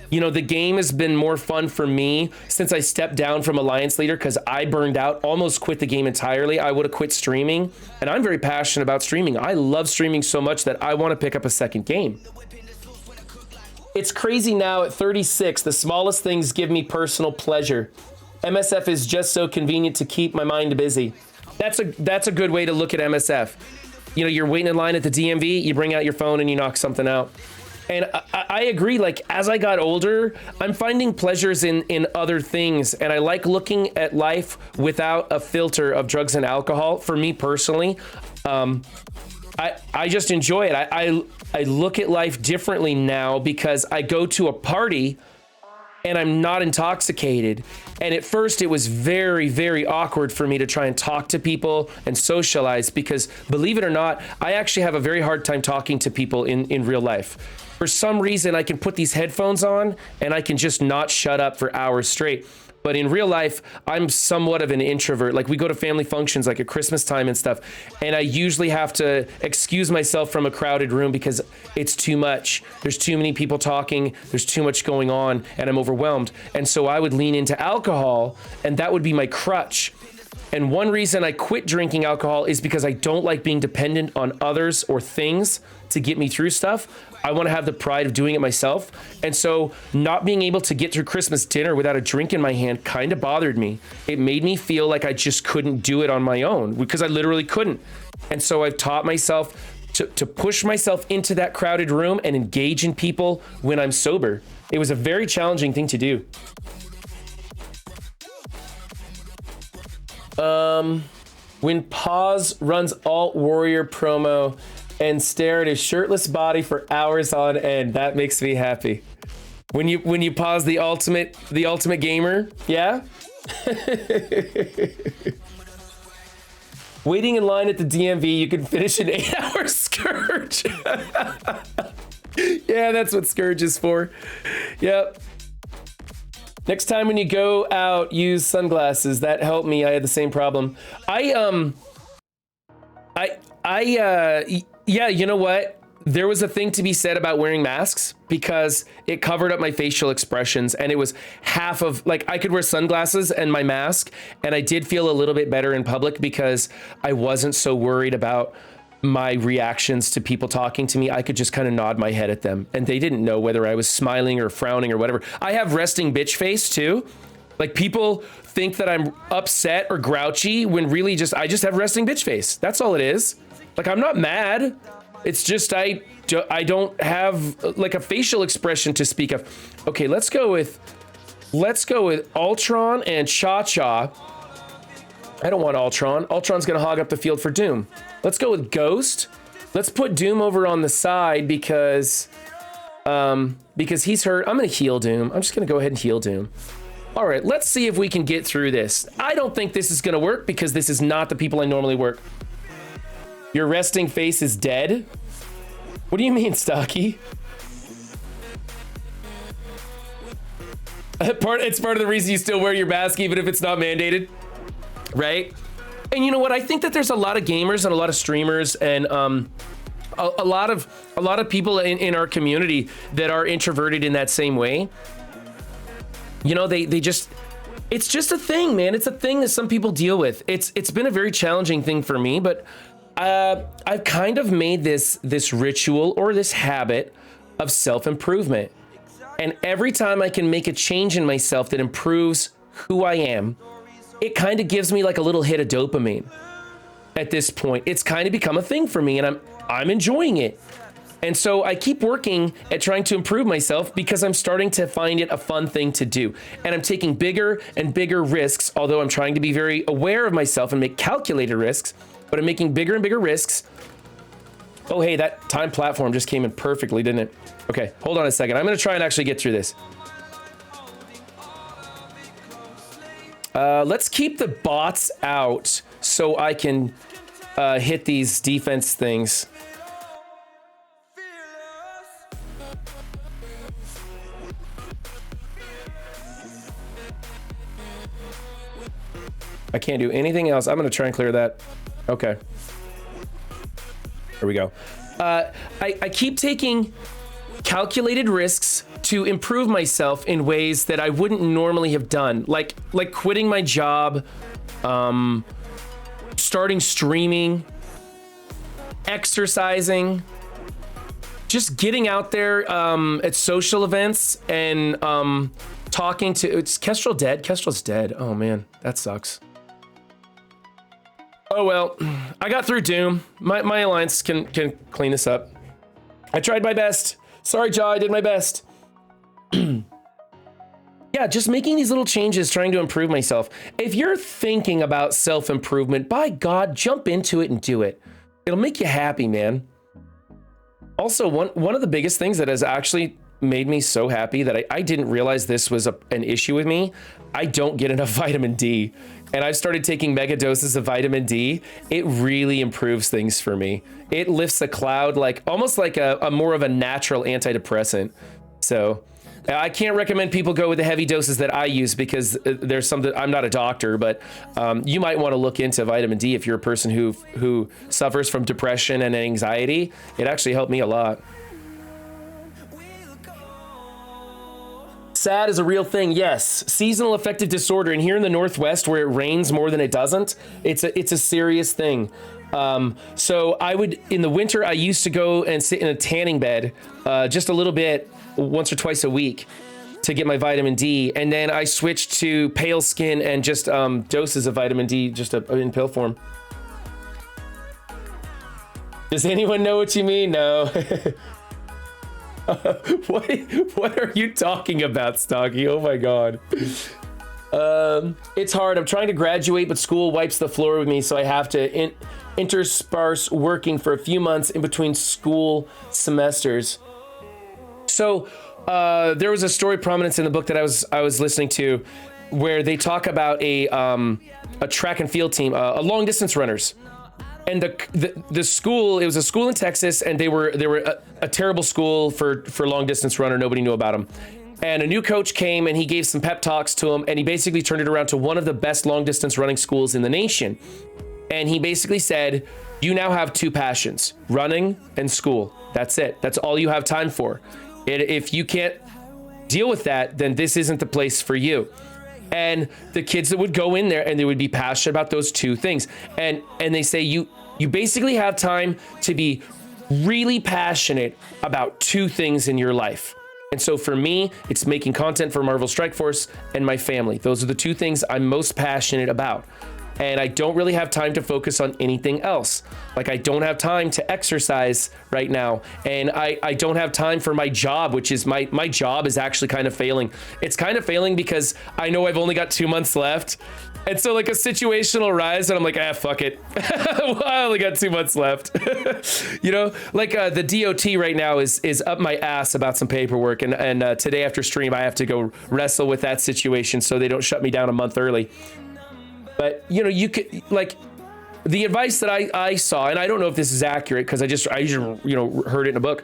A: You know, the game has been more fun for me since I stepped down from Alliance Leader, because I burned out, almost quit the game entirely. I would have quit streaming, and I'm very passionate about streaming. I love streaming so much that I want to pick up a second game. It's crazy now at 36, the smallest things give me personal pleasure. MSF is just so convenient to keep my mind busy. That's a good way to look at MSF. You know, you're waiting in line at the DMV, you bring out your phone and you knock something out. And I agree, like, as I got older, I'm finding pleasures in other things. And I like looking at life without a filter of drugs and alcohol. For me personally, I just enjoy it. I look at life differently now because I go to a party and I'm not intoxicated. And at first it was very, very awkward for me to try and talk to people and socialize because, believe it or not, I actually have a very hard time talking to people in real life. For some reason, I can put these headphones on and I can just not shut up for hours straight. But in real life, I'm somewhat of an introvert. Like, we go to family functions like at Christmas time and stuff, and I usually have to excuse myself from a crowded room because it's too much. There's too many people talking, there's too much going on, and I'm overwhelmed. And so I would lean into alcohol, and that would be my crutch. And one reason I quit drinking alcohol is because I don't like being dependent on others or things to get me through stuff. I want to have the pride of doing it myself. And so not being able to get through Christmas dinner without a drink in my hand kind of bothered me. It made me feel like I just couldn't do it on my own because I literally couldn't. And so I've taught myself to push myself into that crowded room and engage in people when I'm sober. It was a very challenging thing to do. When Paz runs Alt Warrior promo and stare at his shirtless body for hours on end, that makes me happy. When you pause the ultimate gamer, yeah? Waiting in line at the DMV, you can finish an 8-hour Scourge. Yeah, that's what Scourge is for. Yep. Next time when you go out, use sunglasses. That helped me. I had the same problem. Yeah, you know what? There was a thing to be said about wearing masks because it covered up my facial expressions, and it was half of, like, I could wear sunglasses and my mask, and I did feel a little bit better in public because I wasn't so worried about my reactions to people talking to me. I could just kind of nod my head at them, and they didn't know whether I was smiling or frowning or whatever. I have resting bitch face too. Like people think that I'm upset or grouchy when really I just have resting bitch face. That's all it is. Like I'm not mad. It's just I don't have like a facial expression to speak of. Okay, let's go with Ultron and Cha-Cha. I don't want Ultron. Ultron's gonna hog up the field for Doom. Let's go with Ghost. Let's put Doom over on the side because he's hurt. I'm gonna heal Doom. I'm just gonna go ahead and heal Doom. All right, let's see if we can get through this. I don't think this is gonna work because this is not the people I normally work. Your resting face is dead? What do you mean, Stocky? It's part of the reason you still wear your mask even if it's not mandated, right? And you know what? I think that there's a lot of gamers and a lot of streamers and a lot of people in our community that are introverted in that same way. You know, they just, it's just a thing, man. It's a thing that some people deal with. It's been a very challenging thing for me, but I've kind of made this ritual or this habit of self-improvement. And every time I can make a change in myself that improves who I am, it kind of gives me like a little hit of dopamine. At this point, it's kind of become a thing for me, and I'm enjoying it. And so I keep working at trying to improve myself because I'm starting to find it a fun thing to do. And I'm taking bigger and bigger risks, although I'm trying to be very aware of myself and make calculated risks, but I'm making bigger and bigger risks. Oh, hey, that time platform just came in perfectly, didn't it? Okay, hold on a second. I'm gonna try and actually get through this. Let's keep the bots out so I can hit these defense things. I can't do anything else. I'm gonna try and clear that. Okay. Here we go. I keep taking calculated risks to improve myself in ways that I wouldn't normally have done, like quitting my job, starting streaming, exercising, just getting out there at social events and talking to. It's Kestrel dead? Kestrel's dead. Oh man, that sucks. Oh well, I got through Doom. My alliance can clean this up. I tried my best. Sorry, Jaw, I did my best. Yeah, just making these little changes, trying to improve myself. If you're thinking about self-improvement, by God, jump into it and do it. It'll make you happy, man. Also, one of the biggest things that has actually made me so happy that I didn't realize this was an issue with me. I don't get enough vitamin D. And I've started taking mega doses of vitamin D. It really improves things for me. It lifts a cloud, like almost like a more of a natural antidepressant. So I can't recommend people go with the heavy doses that I use because there's some that I'm not a doctor, but you might want to look into vitamin D if you're a person who suffers from depression and anxiety. It actually helped me a lot. SAD is a real thing, yes. Seasonal affective disorder, and here in the Northwest where it rains more than it doesn't, it's a serious thing. So I would, in the winter, I used to go and sit in a tanning bed just a little bit, once or twice a week to get my vitamin D, and then I switched to pale skin and just doses of vitamin D just in pill form. Does anyone know what you mean? No. What are you talking about, Stocky? Oh my God. It's hard. I'm trying to graduate, but school wipes the floor with me, so I have to intersperse working for a few months in between school semesters. So there was a story prominence in the book that I was listening to where they talk about a track and field team, a long distance runners. And the school, it was a school in Texas, and they were a terrible school for long distance runner. Nobody knew about them. And a new coach came and he gave some pep talks to them, and he basically turned it around to one of the best long distance running schools in the nation. And he basically said, you now have two passions, running and school. That's it. That's all you have time for. If you can't deal with that, then this isn't the place for you. And the kids that would go in there and they would be passionate about those two things. And they say you basically have time to be really passionate about two things in your life. And so for me, it's making content for Marvel Strike Force and my family. Those are the two things I'm most passionate about. And I don't really have time to focus on anything else. Like I don't have time to exercise right now. And I don't have time for my job, which is my job is actually kind of failing. It's kind of failing because I know I've only got 2 months left. And so like a situation will rise and I'm like, fuck it. I only got 2 months left. You know, like the DOT right now is up my ass about some paperwork. And today after stream, I have to go wrestle with that situation so they don't shut me down a month early. But, you know, you could, like, the advice that I saw, and I don't know if this is accurate because I just, you know, heard it in a book,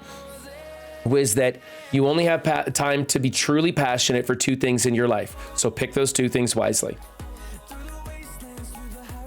A: was that you only have time to be truly passionate for 2 things in your life. So pick those 2 things wisely.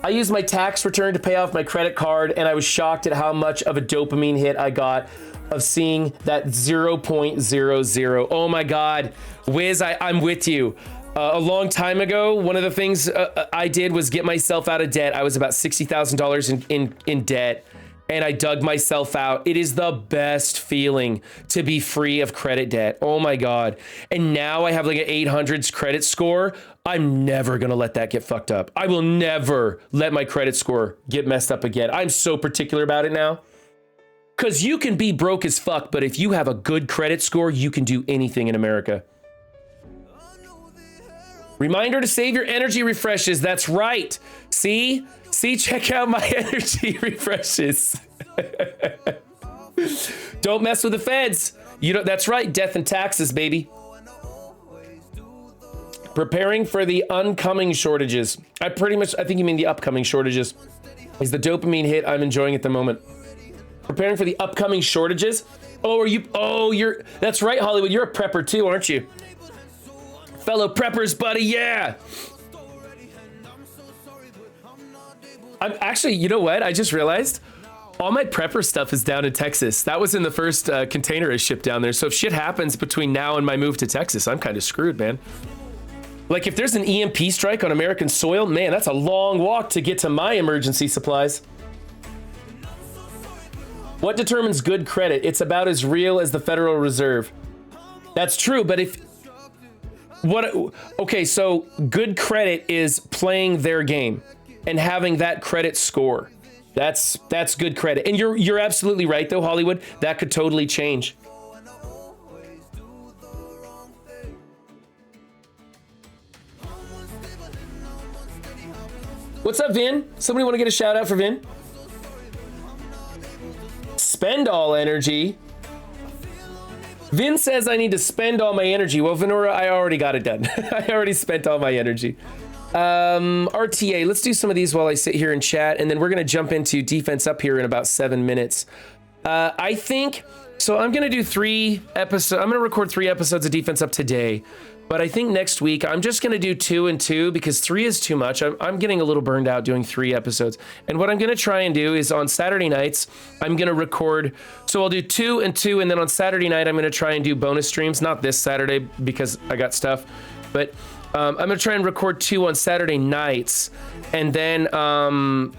A: I used my tax return to pay off my credit card, and I was shocked at how much of a dopamine hit I got of seeing that 0.00. Oh my God, Wiz, I'm with you. A long time ago, one of the things I did was get myself out of debt. I was about $60,000 in debt, and I dug myself out. It is the best feeling to be free of credit debt. Oh my God. And now I have like an 800s credit score. I'm never going to let that get fucked up. I will never let my credit score get messed up again. I'm so particular about it now. Because you can be broke as fuck, but if you have a good credit score, you can do anything in America. Reminder to save your energy refreshes. That's right. See, check out my energy refreshes. Don't mess with the feds. You know, that's right. Death and taxes, baby. Preparing for the oncoming shortages. I think you mean the upcoming shortages. Is the dopamine hit I'm enjoying at the moment. Preparing for the upcoming shortages. That's right, Hollywood. You're a prepper too, aren't you? Fellow preppers, buddy, yeah. I'm actually, you know what? I just realized all my prepper stuff is down in Texas. That was in the first container I shipped down there. So if shit happens between now and my move to Texas, I'm kind of screwed, man. Like if there's an EMP strike on American soil, man, that's a long walk to get to my emergency supplies. What determines good credit? It's about as real as the Federal Reserve. That's true, but okay, so good credit is playing their game and having that credit score. That's good credit. And you're absolutely right though, Hollywood. That could totally change. What's up, Vin? Somebody want to get a shout out for Vin? Spend all energy. Vin says I need to spend all my energy. Well, Venora, I already got it done. I already spent all my energy. RTA, let's do some of these while I sit here and chat, and then we're going to jump into defense up here in about 7 minutes. I think, so I'm going to do 3 episodes. I'm going to record 3 episodes of defense up today. But I think next week, I'm just going to do 2 and 2 because 3 is too much. I'm getting a little burned out doing 3 episodes. And what I'm going to try and do is on Saturday nights, I'm going to record. So I'll do 2 and 2. And then on Saturday night, I'm going to try and do bonus streams. Not this Saturday because I got stuff. But I'm going to try and record 2 on Saturday nights. And then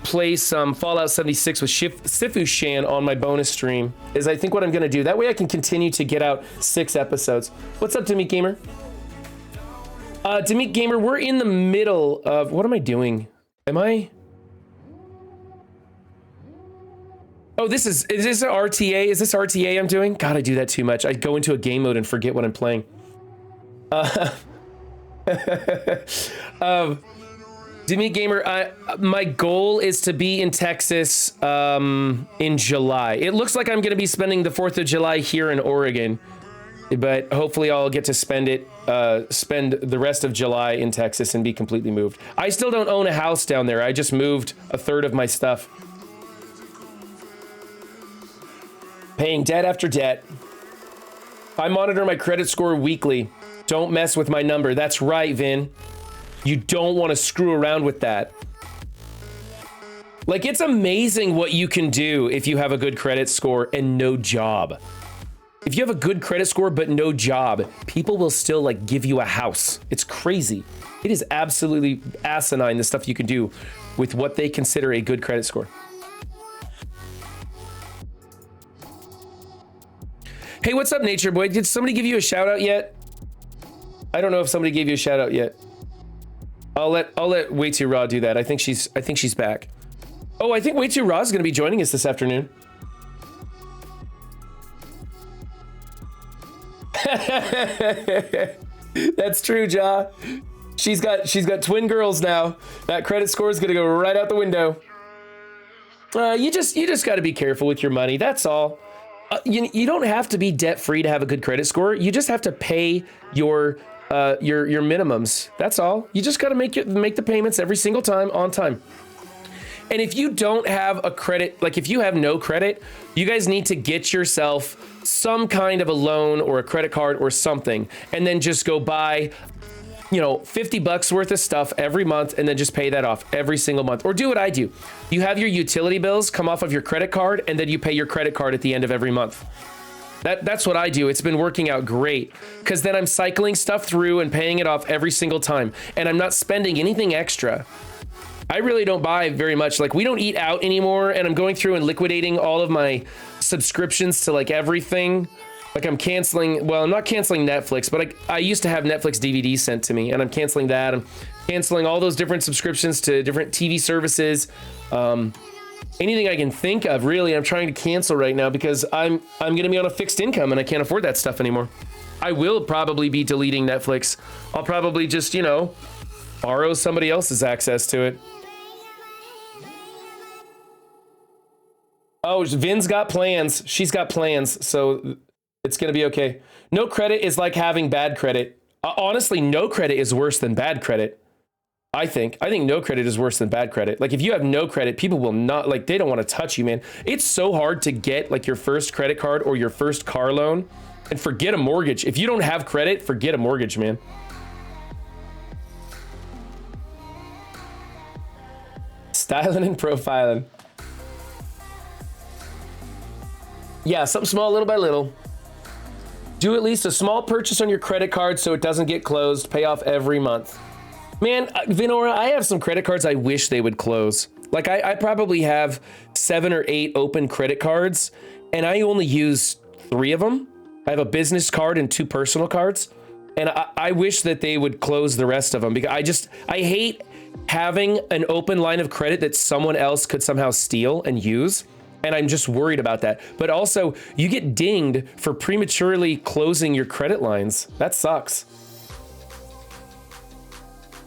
A: play some Fallout 76 with Sifu Shan on my bonus stream. Is I think what I'm going to do. That way I can continue to get out 6 episodes. What's up, Demi Gamer? Demik Gamer, we're in the middle of, what am I doing? Is this an RTA? Is this RTA I'm doing? God, I do that too much. I go into a game mode and forget what I'm playing. Demik Gamer, my goal is to be in Texas in July. It looks like I'm going to be spending the 4th of July here in Oregon. But hopefully I'll get to spend the rest of July in Texas and be completely moved. I still don't own a house down there. I just moved a third of my stuff. Paying debt after debt. I monitor my credit score weekly. Don't mess with my number. That's right, Vin. You don't want to screw around with that. Like, it's amazing what you can do if you have a good credit score and no job. If you have a good credit score but no job, people will still like give you a house. It's crazy. It is absolutely asinine, the stuff you can do with what they consider a good credit score. Hey, what's up, Nature Boy? Did somebody give you a shout out yet? I don't know if somebody gave you a shout out yet. I'll let Way Too Raw do that. I think she's back. Oh, I think Way Too Raw is going to be joining us this afternoon. That's true, Ja. She's got twin girls now. That credit score is gonna go right out the window. You just got to be careful with your money. That's all. You don't have to be debt free to have a good credit score. You just have to pay your minimums. That's all. You just got to make the payments every single time on time. And if you don't have a credit, like if you have no credit, you guys need to get yourself some kind of a loan or a credit card or something, and then just go buy, you know, $50 worth of stuff every month, and then just pay that off every single month. Or do what I do. You have your utility bills come off of your credit card, and then you pay your credit card at the end of every month. That's what I do. It's been working out great, because then I'm cycling stuff through and paying it off every single time, and I'm not spending anything extra. I really don't buy very much. Like, we don't eat out anymore, and I'm going through and liquidating all of my subscriptions to like everything. Like, I'm canceling, well, I'm not canceling Netflix, but I used to have Netflix DVDs sent to me, and I'm canceling that. I'm canceling all those different subscriptions to different TV services. Anything I can think of, really, I'm trying to cancel right now, because I'm going to be on a fixed income and I can't afford that stuff anymore. I will probably be deleting Netflix. I'll probably just, you know, borrow somebody else's access to it. Oh, Vin's got plans. She's got plans, so it's going to be okay. No credit is like having bad credit. Honestly, no credit is worse than bad credit. I think no credit is worse than bad credit. Like, if you have no credit, people will not, like, they don't want to touch you, man. It's so hard to get like your first credit card or your first car loan, and forget a mortgage. If you don't have credit, forget a mortgage, man. Styling and profiling. Yeah, something small, little by little. Do at least a small purchase on your credit card so it doesn't get closed. Pay off every month. Man, Vinora, I have some credit cards I wish they would close. Like, I probably have 7 or 8 open credit cards, and I only use 3 of them. I have a business card and 2 personal cards, and I wish that they would close the rest of them, because I hate having an open line of credit that someone else could somehow steal and use. And I'm just worried about that. But also, you get dinged for prematurely closing your credit lines. That sucks.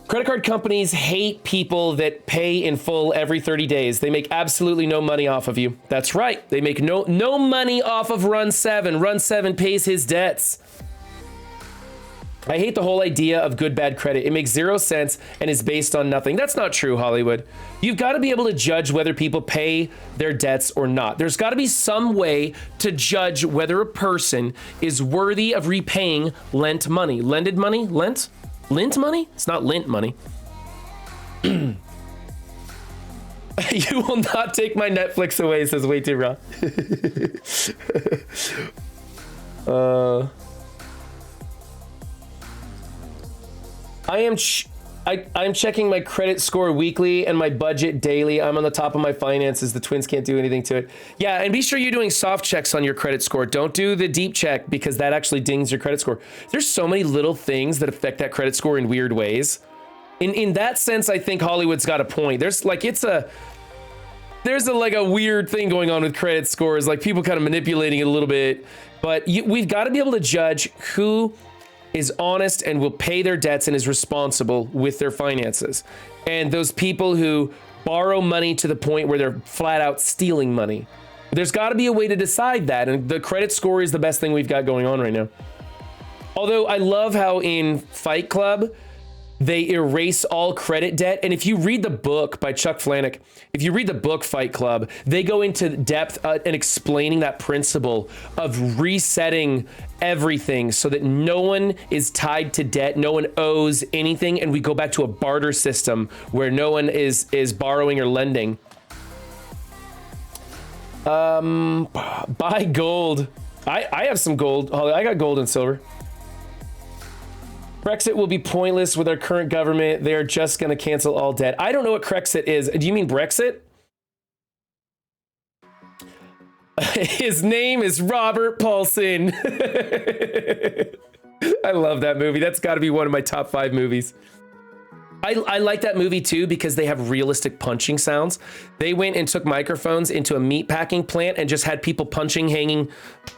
A: Credit card companies hate people that pay in full every 30 days. They make absolutely no money off of you. That's right. They make no money off of Run 7. Run 7 pays his debts. I hate the whole idea of good, bad credit. It makes 0 sense and is based on nothing. That's not true, Hollywood. You've got to be able to judge whether people pay their debts or not. There's got to be some way to judge whether a person is worthy of repaying lent money. Lended money? Lent? Lent money? It's not lent money. You will not take my Netflix away, says Way Too Raw. I'm checking my credit score weekly and my budget daily. I'm on the top of my finances. The twins can't do anything to it. Yeah, and be sure you're doing soft checks on your credit score. Don't do the deep check, because that actually dings your credit score. There's so many little things that affect that credit score in weird ways. In that sense, I think Hollywood's got a point. There's like a weird thing going on with credit scores, like people kind of manipulating it a little bit. But we've got to be able to judge who is honest and will pay their debts and is responsible with their finances. And those people who borrow money to the point where they're flat out stealing money. There's got to be a way to decide that. And the credit score is the best thing we've got going on right now. Although I love how in Fight Club, they erase all credit debt. And if you read the book by Chuck Flanagan, if you read the book Fight Club, they go into depth and explaining that principle of resetting everything so that no one is tied to debt, no one owes anything, and we go back to a barter system where no one is borrowing or lending. Buy gold. I have some gold. I got gold and silver. Brexit will be pointless with our current government. They are just going to cancel all debt. I don't know what Crexit is. Do you mean Brexit? His name is Robert Paulson. I love that movie. That's got to be one of my top 5 movies. I like that movie too because they have realistic punching sounds. They went and took microphones into a meat packing plant and just had people punching, hanging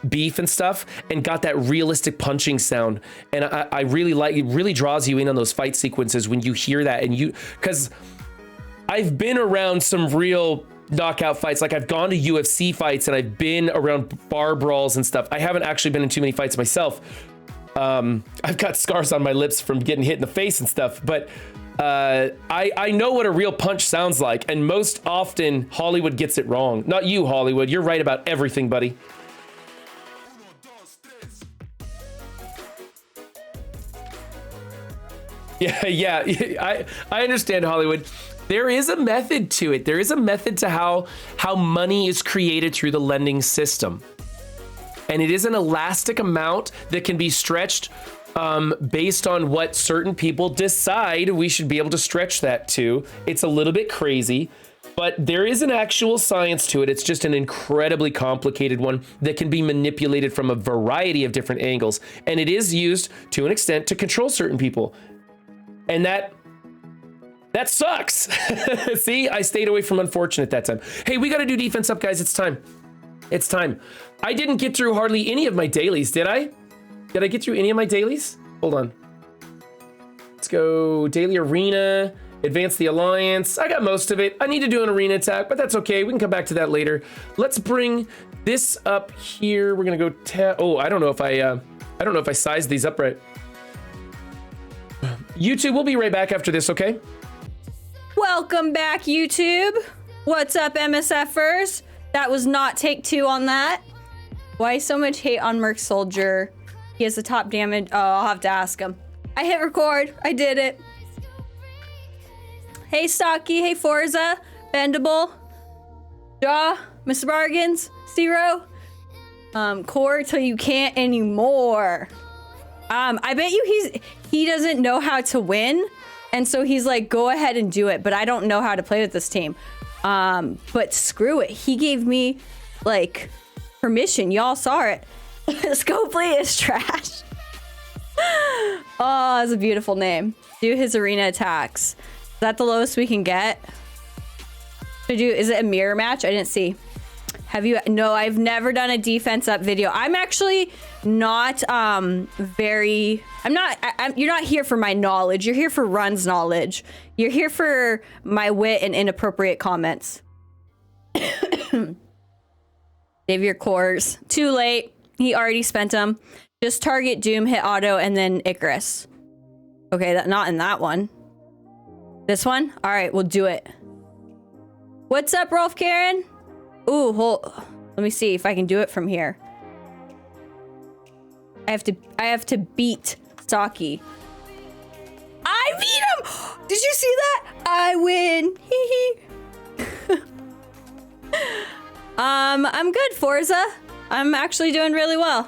A: beef and stuff, and got that realistic punching sound. And I really like it. Really draws you in on those fight sequences when you hear that. And because I've been around some real knockout fights. Like I've gone to UFC fights and I've been around bar brawls and stuff. I haven't actually been in too many fights myself. I've got scars on my lips from getting hit in the face and stuff, but I know what a real punch sounds like, and most often Hollywood gets it wrong. Not you, Hollywood. You're right about everything, buddy. Yeah. I understand, Hollywood. There is a method to it. There is a method to how money is created through the lending system. And it is an elastic amount that can be stretched based on what certain people decide we should be able to stretch that to. It's a little bit crazy, but there is an actual science to it. It's just an incredibly complicated one that can be manipulated from a variety of different angles. And it is used to an extent to control certain people. And that sucks. See, I stayed away from unfortunate that time. Hey, we got to do defense up, guys. It's time. It's time. I didn't get through hardly any of my dailies, did I? Did I get through any of my dailies? Hold on. Let's go daily arena, advance the alliance. I got most of it. I need to do an arena attack, but that's okay. We can come back to that later. Let's bring this up here. We're gonna go I don't know if I sized these up right. YouTube, we'll be right back after this, okay?
B: Welcome back, YouTube. What's up, MSFers? That was not take 2 on that. Why so much hate on Merc Soldier? He has the top damage. Oh, I'll have to ask him. I hit record. I did it. Hey, Stocky. Hey, Forza. Bendable. Jaw. Mr. Bargains. Zero. Core till you can't anymore. I bet you he doesn't know how to win. And so he's like, go ahead and do it. But I don't know how to play with this team. But screw it. He gave me like permission. Y'all saw it. Scopely is trash. Oh, that's a beautiful name. Do his arena attacks. Is that the lowest we can get? Is it a mirror match? I didn't see. Have you? No, I've never done a defense up video. I'm actually not you're not here for my knowledge. You're here for Run's knowledge. You're here for my wit and inappropriate comments. Save your cores. Too late. He already spent them. Just target Doom, hit auto, and then Icarus. Okay, not in that one. This one? All right, we'll do it. What's up, Rolf Karen? Ooh, let me see if I can do it from here. I have to beat Stocky. I beat him! Did you see that? I win. Hee hee. I'm good, Forza. I'm actually doing really well.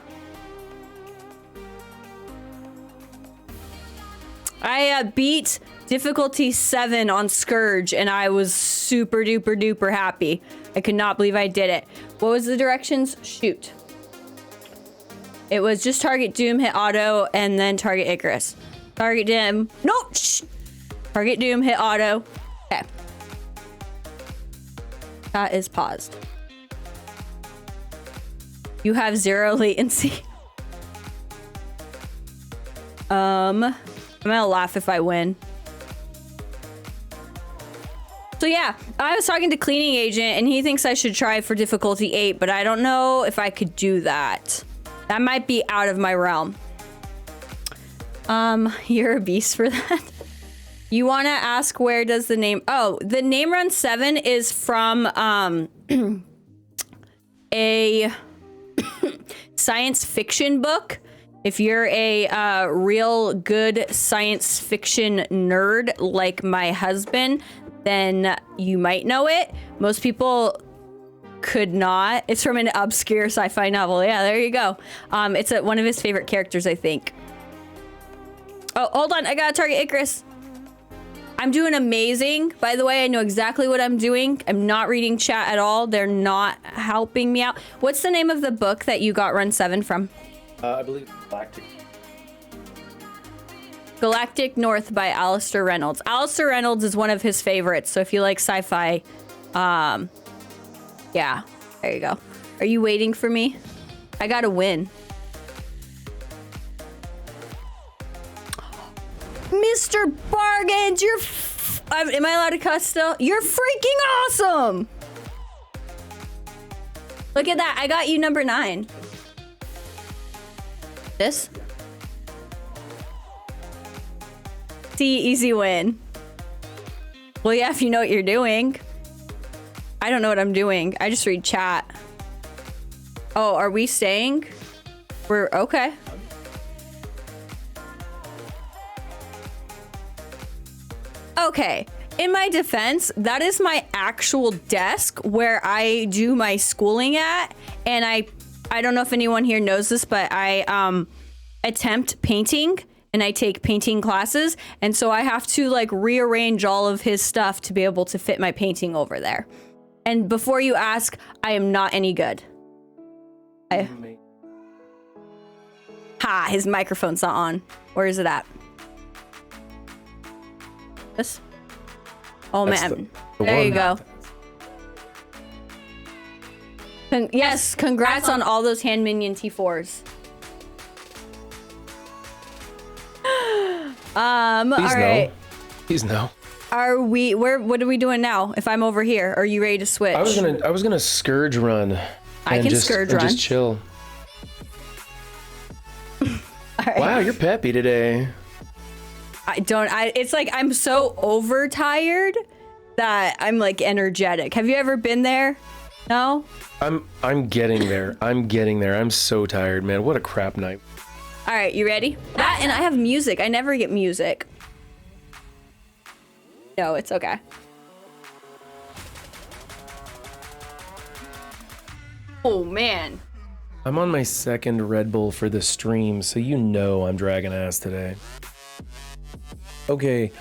B: I beat difficulty 7 on Scourge, and I was super duper duper happy. I could not believe I did it. What was the directions? Shoot. It was just target Doom, hit auto, and then target Icarus. Target Doom. Nope. Shh. Target Doom, hit auto. Okay. That is paused. You have 0 latency. I'm gonna laugh if I win. So yeah, I was talking to Cleaning Agent and he thinks I should try for difficulty 8, but I don't know if I could do that. That might be out of my realm. You're a beast for that. You want to ask where does the name... Oh, the name run 7 is from a science fiction book. If you're a real good science fiction nerd like my husband, then you might know it. Most people could not. It's from an obscure sci-fi novel. Yeah, there you go. It's one of his favorite characters, I think. Oh, hold on. I gotta target Icarus. I'm doing amazing. By the way, I know exactly what I'm doing. I'm not reading chat at all. They're not helping me out. What's the name of the book that you got Run 7 from?
A: I believe Galactic.
B: Galactic North by Alistair Reynolds. Alistair Reynolds is one of his favorites. So if you like sci-fi, yeah, there you go. Are you waiting for me? I gotta win. Mr. Bargains, you're am I allowed to cuss still? You're freaking awesome. Look at that. I got you number 9. This? See, easy win. Well, yeah, if you know what you're doing. I don't know what I'm doing. I just read chat. Oh, are we staying? We're okay. Okay, in my defense, that is my actual desk where I do my schooling at, and I don't know if anyone here knows this, but I attempt painting, and I take painting classes, and so I have to like rearrange all of his stuff to be able to fit my painting over there. And before you ask, I am not any good. Ha, his microphone's not on. Where is it at? This? Oh, man. There you go. Yes, congrats on all those hand minion T4s. All right.
A: Please no.
B: Are we what are we doing now? If I'm over here, are you ready to switch?
A: I was gonna scourge run.
B: I can scourge run.
A: Just chill.
B: All right.
A: Wow, you're peppy today.
B: It's like I'm so overtired that I'm like energetic. Have you ever been there? No?
A: I'm getting there. I'm so tired, man. What a crap night.
B: All right, you ready? That and I have music. I never get music. No, it's okay. Oh man.
A: I'm on my second Red Bull for the stream, so you know I'm dragging ass today. Okay,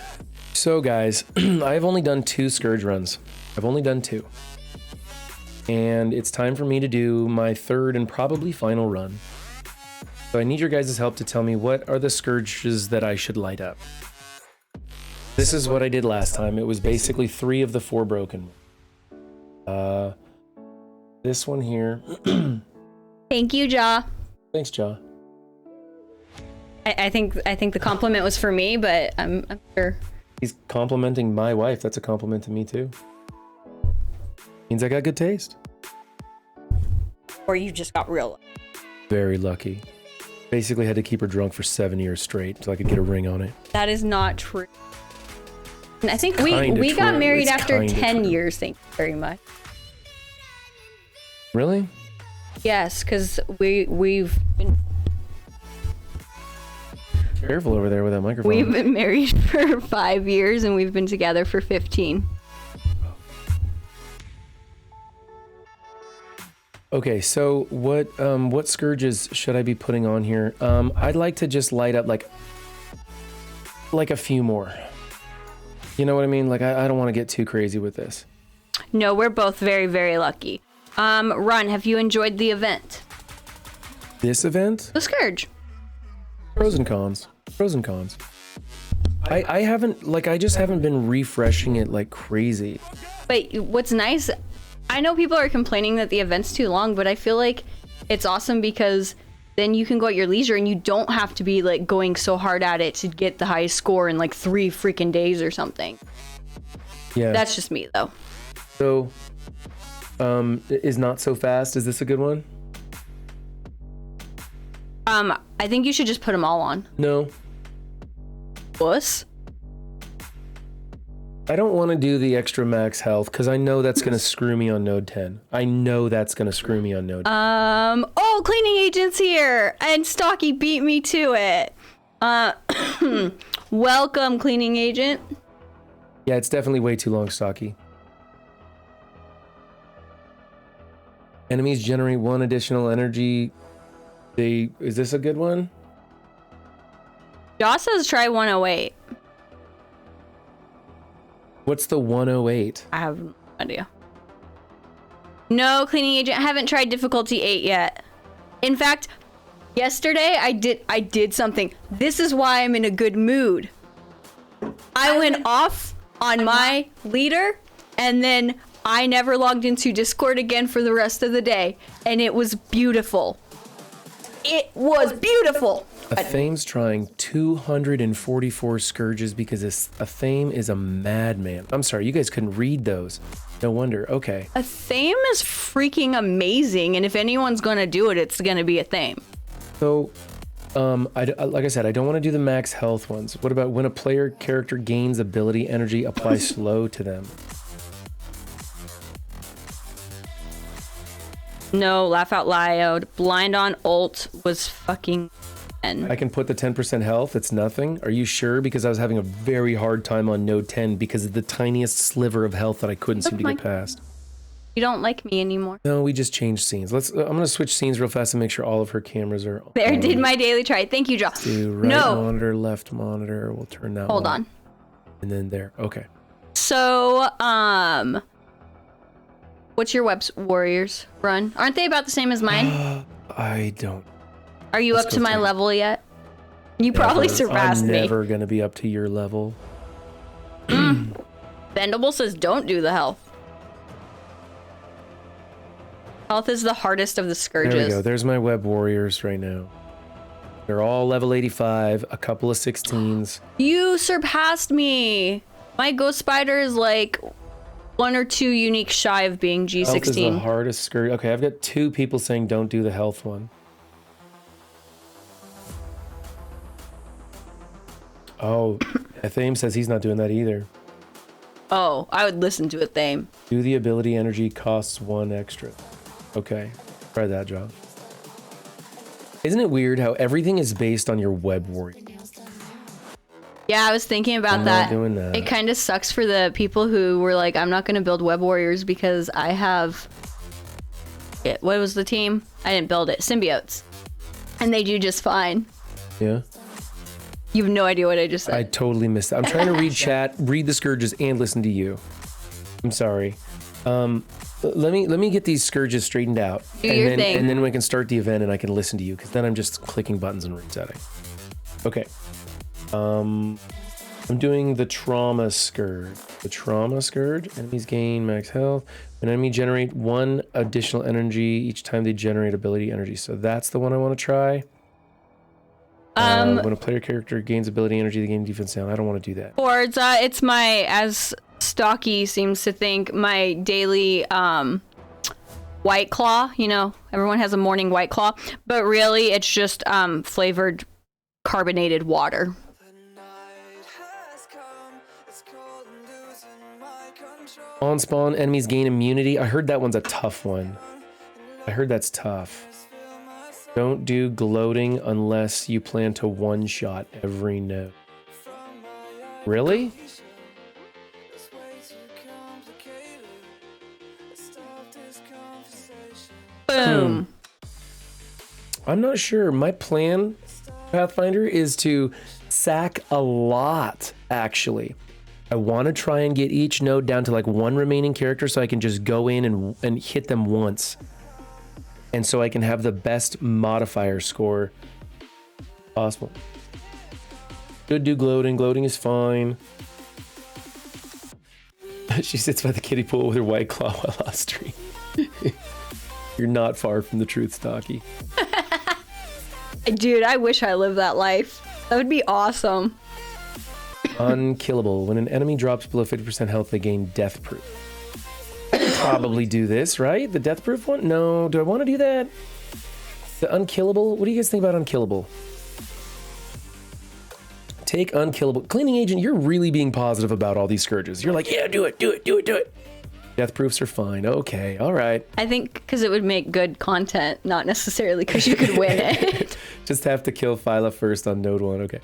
A: so guys, I've only done 2 Scourge runs. I've only done 2. And it's time for me to do my 3rd and probably final run. So I need your guys' help to tell me what are the Scourges that I should light up. This is what I did last time. It was basically 3 of the 4 broken. This one here.
B: Thank you, Jaw.
A: Thanks, Jaw.
B: I think the compliment was for me, but I'm sure.
A: He's complimenting my wife. That's a compliment to me too. Means I got good taste.
B: Or you just got real lucky.
A: Very lucky. Basically had to keep her drunk for 7 years straight so I could get a ring on it.
B: That is not true. And I think we got married after 10 years. Thank you very much.
A: Really?
B: Yes, because we've been.
A: Careful over there with that microphone.
B: We've been married for 5 years and we've been together for 15.
A: Okay, so what scourges should I be putting on here? I'd like to just light up like a few more. You know what I mean? Like I don't want to get too crazy with this.
B: No, we're both very, very lucky. Run, have you enjoyed the event?
A: This event?
B: The Scourge.
A: Pros and cons. Pros and cons. I haven't, like, I just haven't been refreshing it like crazy.
B: But what's nice, I know people are complaining that the event's too long, but I feel like it's awesome because then you can go at your leisure and you don't have to be like going so hard at it to get the highest score in like 3 freaking days or something.
A: Yeah.
B: That's just me though.
A: So, is not so fast. Is this a good one?
B: I think you should just put them all on.
A: No.
B: Wuss?
A: I don't want to do the extra max health because I know that's going to screw me on node 10. I know that's going to screw me on node 10.
B: Oh, cleaning agent's here and Stocky beat me to it. Welcome, cleaning agent.
A: Yeah, it's definitely way too long, Stocky. Enemies generate 1 additional energy. Is this a good one?
B: Josh says try 108.
A: What's the 108?
B: I have no idea. No, cleaning agent. I haven't tried difficulty 8 yet. In fact, yesterday I did something. This is why I'm in a good mood. I went off on my leader, and then I never logged into Discord again for the rest of the day, and it was beautiful. It was beautiful.
A: A Thame's trying 244 scourges because a Thame is a madman. I'm sorry, you guys couldn't read those. No wonder. Okay.
B: A Thame is freaking amazing, and if anyone's gonna do it, it's gonna be a Thame.
A: So, like I said, I don't want to do the max health ones. What about when a player character gains ability energy, apply slow to them?
B: No, laugh out loud. Blind on ult was fucking.
A: I can put the 10% health. It's nothing. Are you sure? Because I was having a very hard time on node 10 because of the tiniest sliver of health that I couldn't seem to get past.
B: You don't like me anymore.
A: No, we just changed scenes. I'm gonna switch scenes real fast and make sure all of her cameras are on.
B: There, did my daily try. Thank you, Josh.
A: Do right monitor, left monitor. We'll turn that.
B: Hold on.
A: And then there. Okay.
B: So, what's your web's warriors run? Aren't they about the same as mine?
A: I don't.
B: Are you up to my level yet? You probably surpassed me.
A: I'm never gonna be up to your level.
B: Bendable says don't do the health. Health is the hardest of the scourges.
A: There we go. There's my web warriors right now. They're all level 85, a couple of 16s.
B: You surpassed me. My ghost spider is like 1 or 2 unique shy of being G16.
A: Health is the hardest scourge. Okay, I've got 2 people saying don't do the health one. Oh, Thame says he's not doing that either.
B: Oh, I would listen to a Thame.
A: Do the ability energy costs 1 extra. Okay, try that, John. Isn't it weird how everything is based on your web warrior?
B: Yeah, I was thinking about that. Doing that. It kind of sucks for the people who were like, I'm not going to build web warriors because I have... What was the team? I didn't build it. Symbiotes. And they do just fine.
A: Yeah.
B: You have no idea what I just said.
A: I totally missed that. I'm trying to read chat, read the scourges, and listen to you. I'm sorry. Let me get these scourges straightened out.
B: Do your thing.
A: And then we can start the event and I can listen to you, because then I'm just clicking buttons and resetting. Okay. I'm doing the trauma scourge. The trauma scourge. Enemies gain max health. An enemy generate 1 additional energy each time they generate ability energy. So that's the one I want to try. When a player character gains ability energy, they gain defense down. I don't want to do that.
B: Forza, it's my, as Stocky seems to think, my daily White Claw. You know, everyone has a morning White Claw, but really it's just flavored carbonated water.
A: On spawn, enemies gain immunity. I heard that one's a tough one. I heard that's tough. Don't do gloating unless you plan to one-shot every node. Really?
B: Boom.
A: I'm not sure. My plan, Pathfinder, is to sack a lot, actually. I want to try and get each node down to like 1 remaining character so I can just go in and hit them once. And so I can have the best modifier score possible. Could do gloating. Gloating is fine. She sits by the kiddie pool with her White Claw while off stream. You're not far from the truth, Stocky.
B: Dude, I wish I lived that life. That would be awesome.
A: Unkillable. When an enemy drops below 50% health, they gain death proof. I could probably do this, right? The death proof one? No. Do I want to do that? The unkillable? What do you guys think about unkillable? Take unkillable. Cleaning agent, you're really being positive about all these scourges. You're like, yeah, do it, do it, do it, do it. Death proofs are fine. Okay, all right.
B: I think because it would make good content, not necessarily because you could win it.
A: Just have to kill Phyla first on node 1. Okay.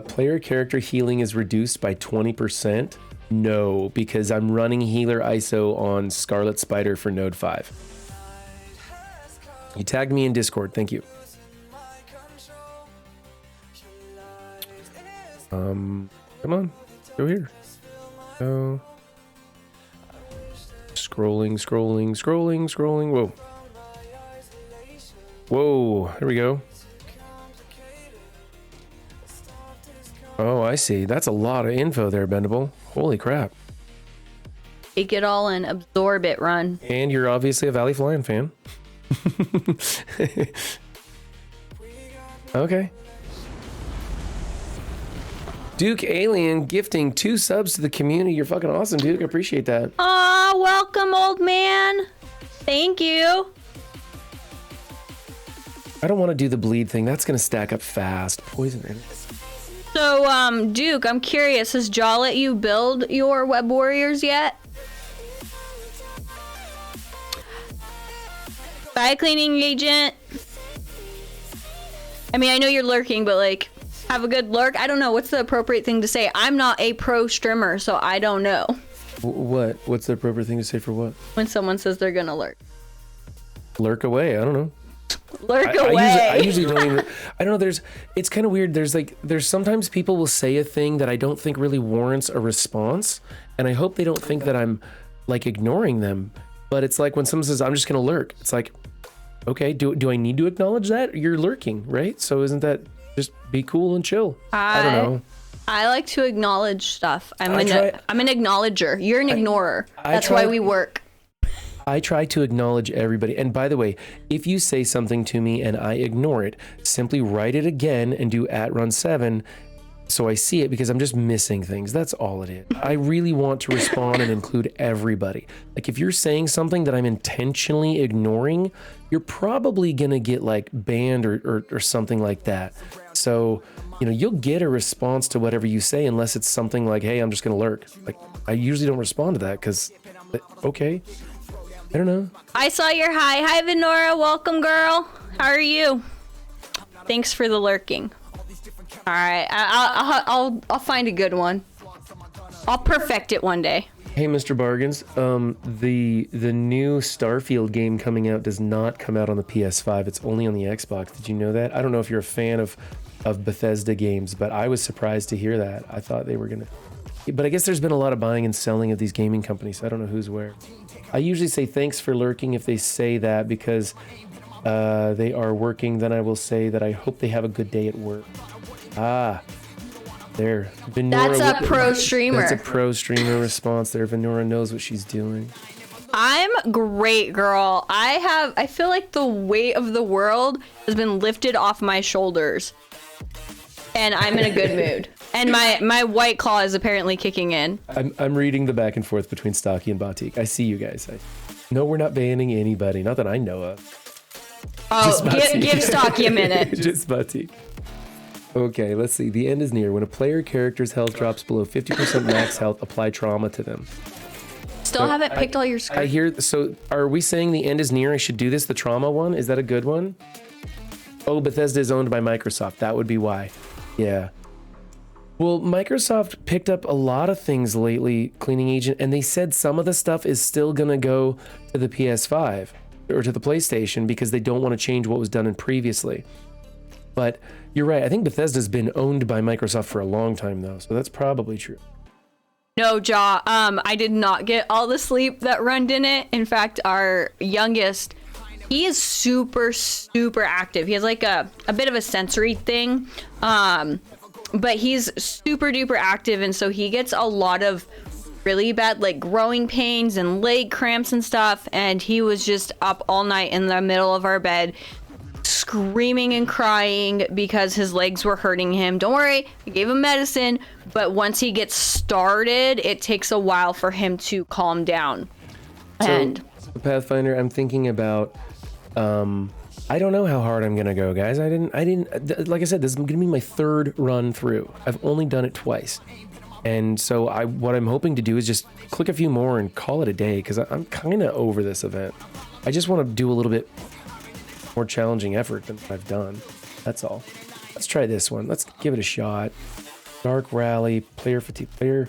A: Player character healing is reduced by 20%. No, because I'm running healer ISO on Scarlet Spider for node 5. You tagged me in Discord. Thank you. Come on. Go here. Oh. Scrolling. Whoa. Whoa, there we go. Oh, I see. That's a lot of info there, Bendable. Holy crap.
B: Take it all and absorb it, Run.
A: And you're obviously a Valley Flying fan. Okay. Duke Alien gifting 2 subs to the community. You're fucking awesome, Duke. I appreciate that.
B: Aw, welcome, old man. Thank you.
A: I don't want to do the bleed thing. That's going to stack up fast. Poison.
B: So, Duke, I'm curious. Has Jaw let you build your web warriors yet? Buy a cleaning agent. I mean, I know you're lurking, but like, have a good lurk. I don't know. What's the appropriate thing to say? I'm not a pro streamer, so I don't know.
A: What? What's the appropriate thing to say for what?
B: When someone says they're gonna lurk.
A: Lurk away. I don't know.
B: Lurk away.
A: I usually don't even. I don't know. It's kind of weird. There's sometimes people will say a thing that I don't think really warrants a response, and I hope they don't think that I'm like ignoring them. But it's like when someone says I'm just gonna lurk. It's like, okay, do I need to acknowledge that? You're lurking, right? So isn't that just be cool and chill? I don't know.
B: I like to acknowledge stuff. I'm an acknowledger. You're an ignorer. That's why we work.
A: I try to acknowledge everybody. And by the way, if you say something to me and I ignore it, simply write it again and do @run7 so I see it, because I'm just missing things. That's all it is. I really want to respond and include everybody. Like if you're saying something that I'm intentionally ignoring, you're probably gonna get like banned or something like that. So, you know, you'll get a response to whatever you say unless it's something like, hey, I'm just gonna lurk. Like I usually don't respond to that because, okay, I don't know.
B: I saw your hi. Hi, Venora. Welcome, girl. How are you? Thanks for the lurking. All right, I'll find a good one. I'll perfect it one day.
A: Hey, Mr. Bargains. The new Starfield game coming out does not come out on the PS5. It's only on the Xbox. Did you know that? I don't know if you're a fan of Bethesda games, but I was surprised to hear that. I thought they were gonna. But I guess there's been a lot of buying and selling of these gaming companies. So I don't know who's where. I usually say thanks for lurking if they say that because they are working. Then I will say that I hope they have a good day at work. Ah, there. Venora,
B: that's a pro streamer.
A: That's a pro streamer response there. Venora knows what she's doing.
B: I'm great, girl. I feel like the weight of the world has been lifted off my shoulders. And I'm in a good mood. And my white claw is apparently kicking in.
A: I'm reading the back and forth between Stocky and Batik. I see you guys. No, we're not banning anybody. Not that I know of.
B: Oh, give Stocky a minute.
A: Just Batik. Okay, let's see. The end is near. When a player character's health drops below 50% max health, apply trauma to them.
B: Still haven't picked all your scripts.
A: I hear. So are we saying the end is near? I should do this, the trauma one? Is that a good one? Oh, Bethesda is owned by Microsoft. That would be why. Yeah. Well, Microsoft picked up a lot of things lately, Cleaning Agent, and they said some of the stuff is still going to go to the PS5 or to the PlayStation because they don't want to change what was done in previously. But you're right. I think Bethesda's been owned by Microsoft for a long time, though, so that's probably true.
B: No, Jaw. I did not get all the sleep that Run didn't. In fact, our youngest, he is super, super active. He has like a bit of a sensory thing, but he's super duper active, and so he gets a lot of really bad like growing pains and leg cramps and stuff. And he was just up all night in the middle of our bed, screaming and crying because his legs were hurting him. Don't worry, I gave him medicine, but once he gets started, it takes a while for him to calm down.
A: So, Pathfinder, I'm thinking about I don't know how hard I'm gonna go, guys. I didn't like I said, this is gonna be my third run through. I've only done it twice. And so what I'm hoping to do is just click a few more and call it a day, because I'm kind of over this event. I just want to do a little bit more challenging effort than I've done. That's all. Let's try this one. Let's give it a shot. Dark Rally, player fatigue. Player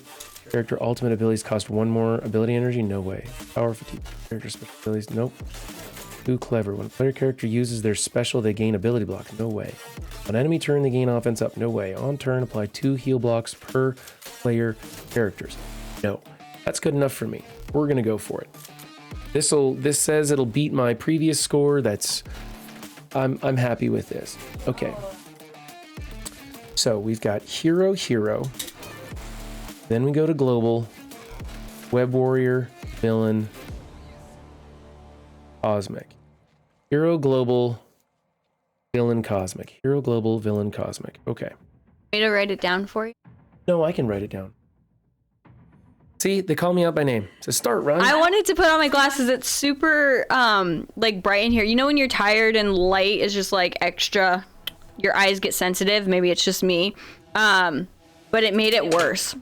A: character ultimate abilities cost 1 more ability energy? No way. Power fatigue. Character special abilities? Nope. Too clever. When a player character uses their special, they gain ability block. No way. On enemy turn, they gain offense up. No way. On turn, apply 2 heal blocks per player characters. No, that's good enough for me. We're gonna go for it. This says it'll beat my previous score. I'm happy with this. Okay. So we've got hero. Then we go to global, web warrior, villain, cosmic. Hero, global, villain, cosmic. Hero, global, villain, cosmic. Okay.
B: Me to write it down for you?
A: No, I can write it down. See, they call me out by name. So start, run.
B: I wanted to put on my glasses. It's super like bright in here. You know when you're tired and light is just like extra, your eyes get sensitive. Maybe it's just me. But it made it worse.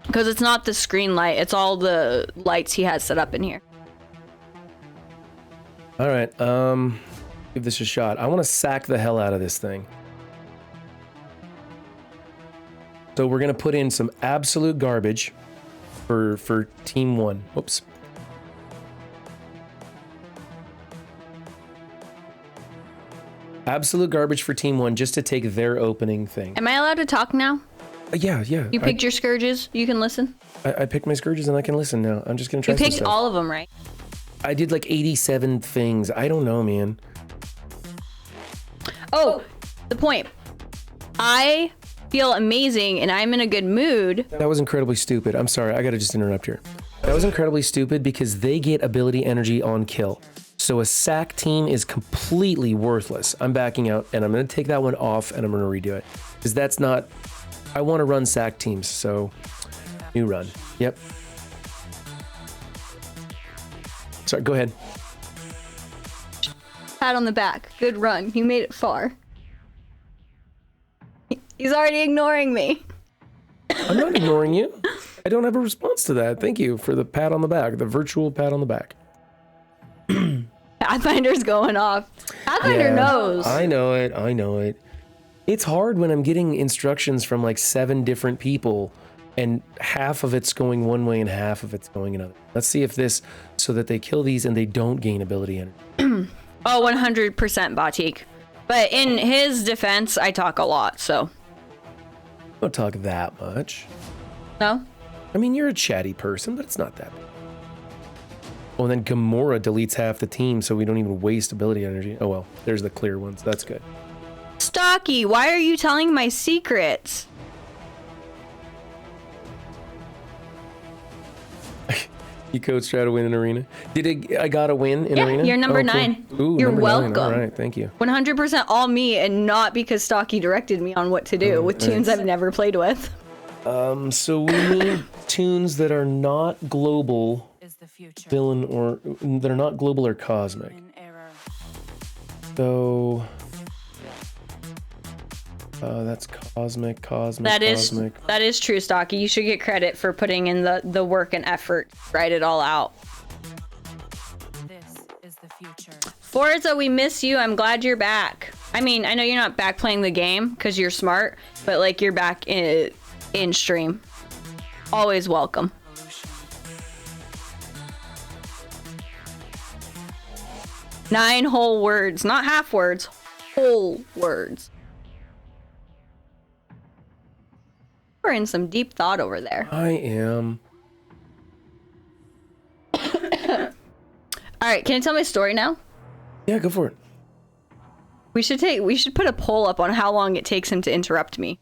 B: Because it's not the screen light, it's all the lights he has set up in here.
A: All right, give this a shot. I want to sack the hell out of this thing. So we're gonna put in some absolute garbage for team 1. Whoops. Absolute garbage for team 1 just to take their opening thing.
B: Am I allowed to talk now?
A: Yeah.
B: You picked your scourges. You can listen.
A: I picked my scourges and I can listen now. I'm just gonna try.
B: You picked all of them, right?
A: I did like 87 things. I don't know, man.
B: Oh, the point. I feel amazing and I'm in a good mood.
A: That was incredibly stupid. I'm sorry. I gotta just interrupt here. That was incredibly stupid because they get ability energy on kill. So a sack team is completely worthless. I'm backing out and I'm gonna take that one off and I'm gonna redo it because that's not. I want to run sack teams, so new run. Yep. Sorry, go ahead.
B: Pat on the back. Good run. You made it far. He's already ignoring me.
A: I'm not ignoring you. I don't have a response to that. Thank you for the pat on the back, the virtual pat on the back.
B: Pathfinder's going off. Pathfinder knows.
A: I know it. It's hard when I'm getting instructions from like 7 different people and half of it's going one way and half of it's going another. Let's see if this, so that they kill these and they don't gain ability energy.
B: Oh, 100% Batik. But in his defense, I talk a lot, so.
A: I don't talk that much.
B: No?
A: I mean, you're a chatty person, but it's not that bad. Oh, and then Gamora deletes half the team so we don't even waste ability energy. Oh well, there's the clear ones. That's good.
B: Stocky, why are you telling my secrets?
A: You coach try to win an arena. I got to win in arena?
B: You're number
A: cool.
B: 9.
A: Ooh,
B: you're
A: number
B: welcome.
A: 9. All right, thank you.
B: 100% all me and not because Stocky directed me on what to do with tunes I've never played with.
A: So we need tunes that are not global, villain, or that are not global or cosmic. So that's cosmic.
B: That is true, Stocky. You should get credit for putting in the work and effort to write it all out. This is the future. Forza, we miss you. I'm glad you're back. I mean, I know you're not back playing the game because you're smart, but like you're back in stream. Always welcome. Nine whole words, not half words, whole words. We're in some deep thought over there.
A: I am.
B: All right, can I tell my story now?
A: Yeah, go for it.
B: We should put a poll up on how long it takes him to interrupt me.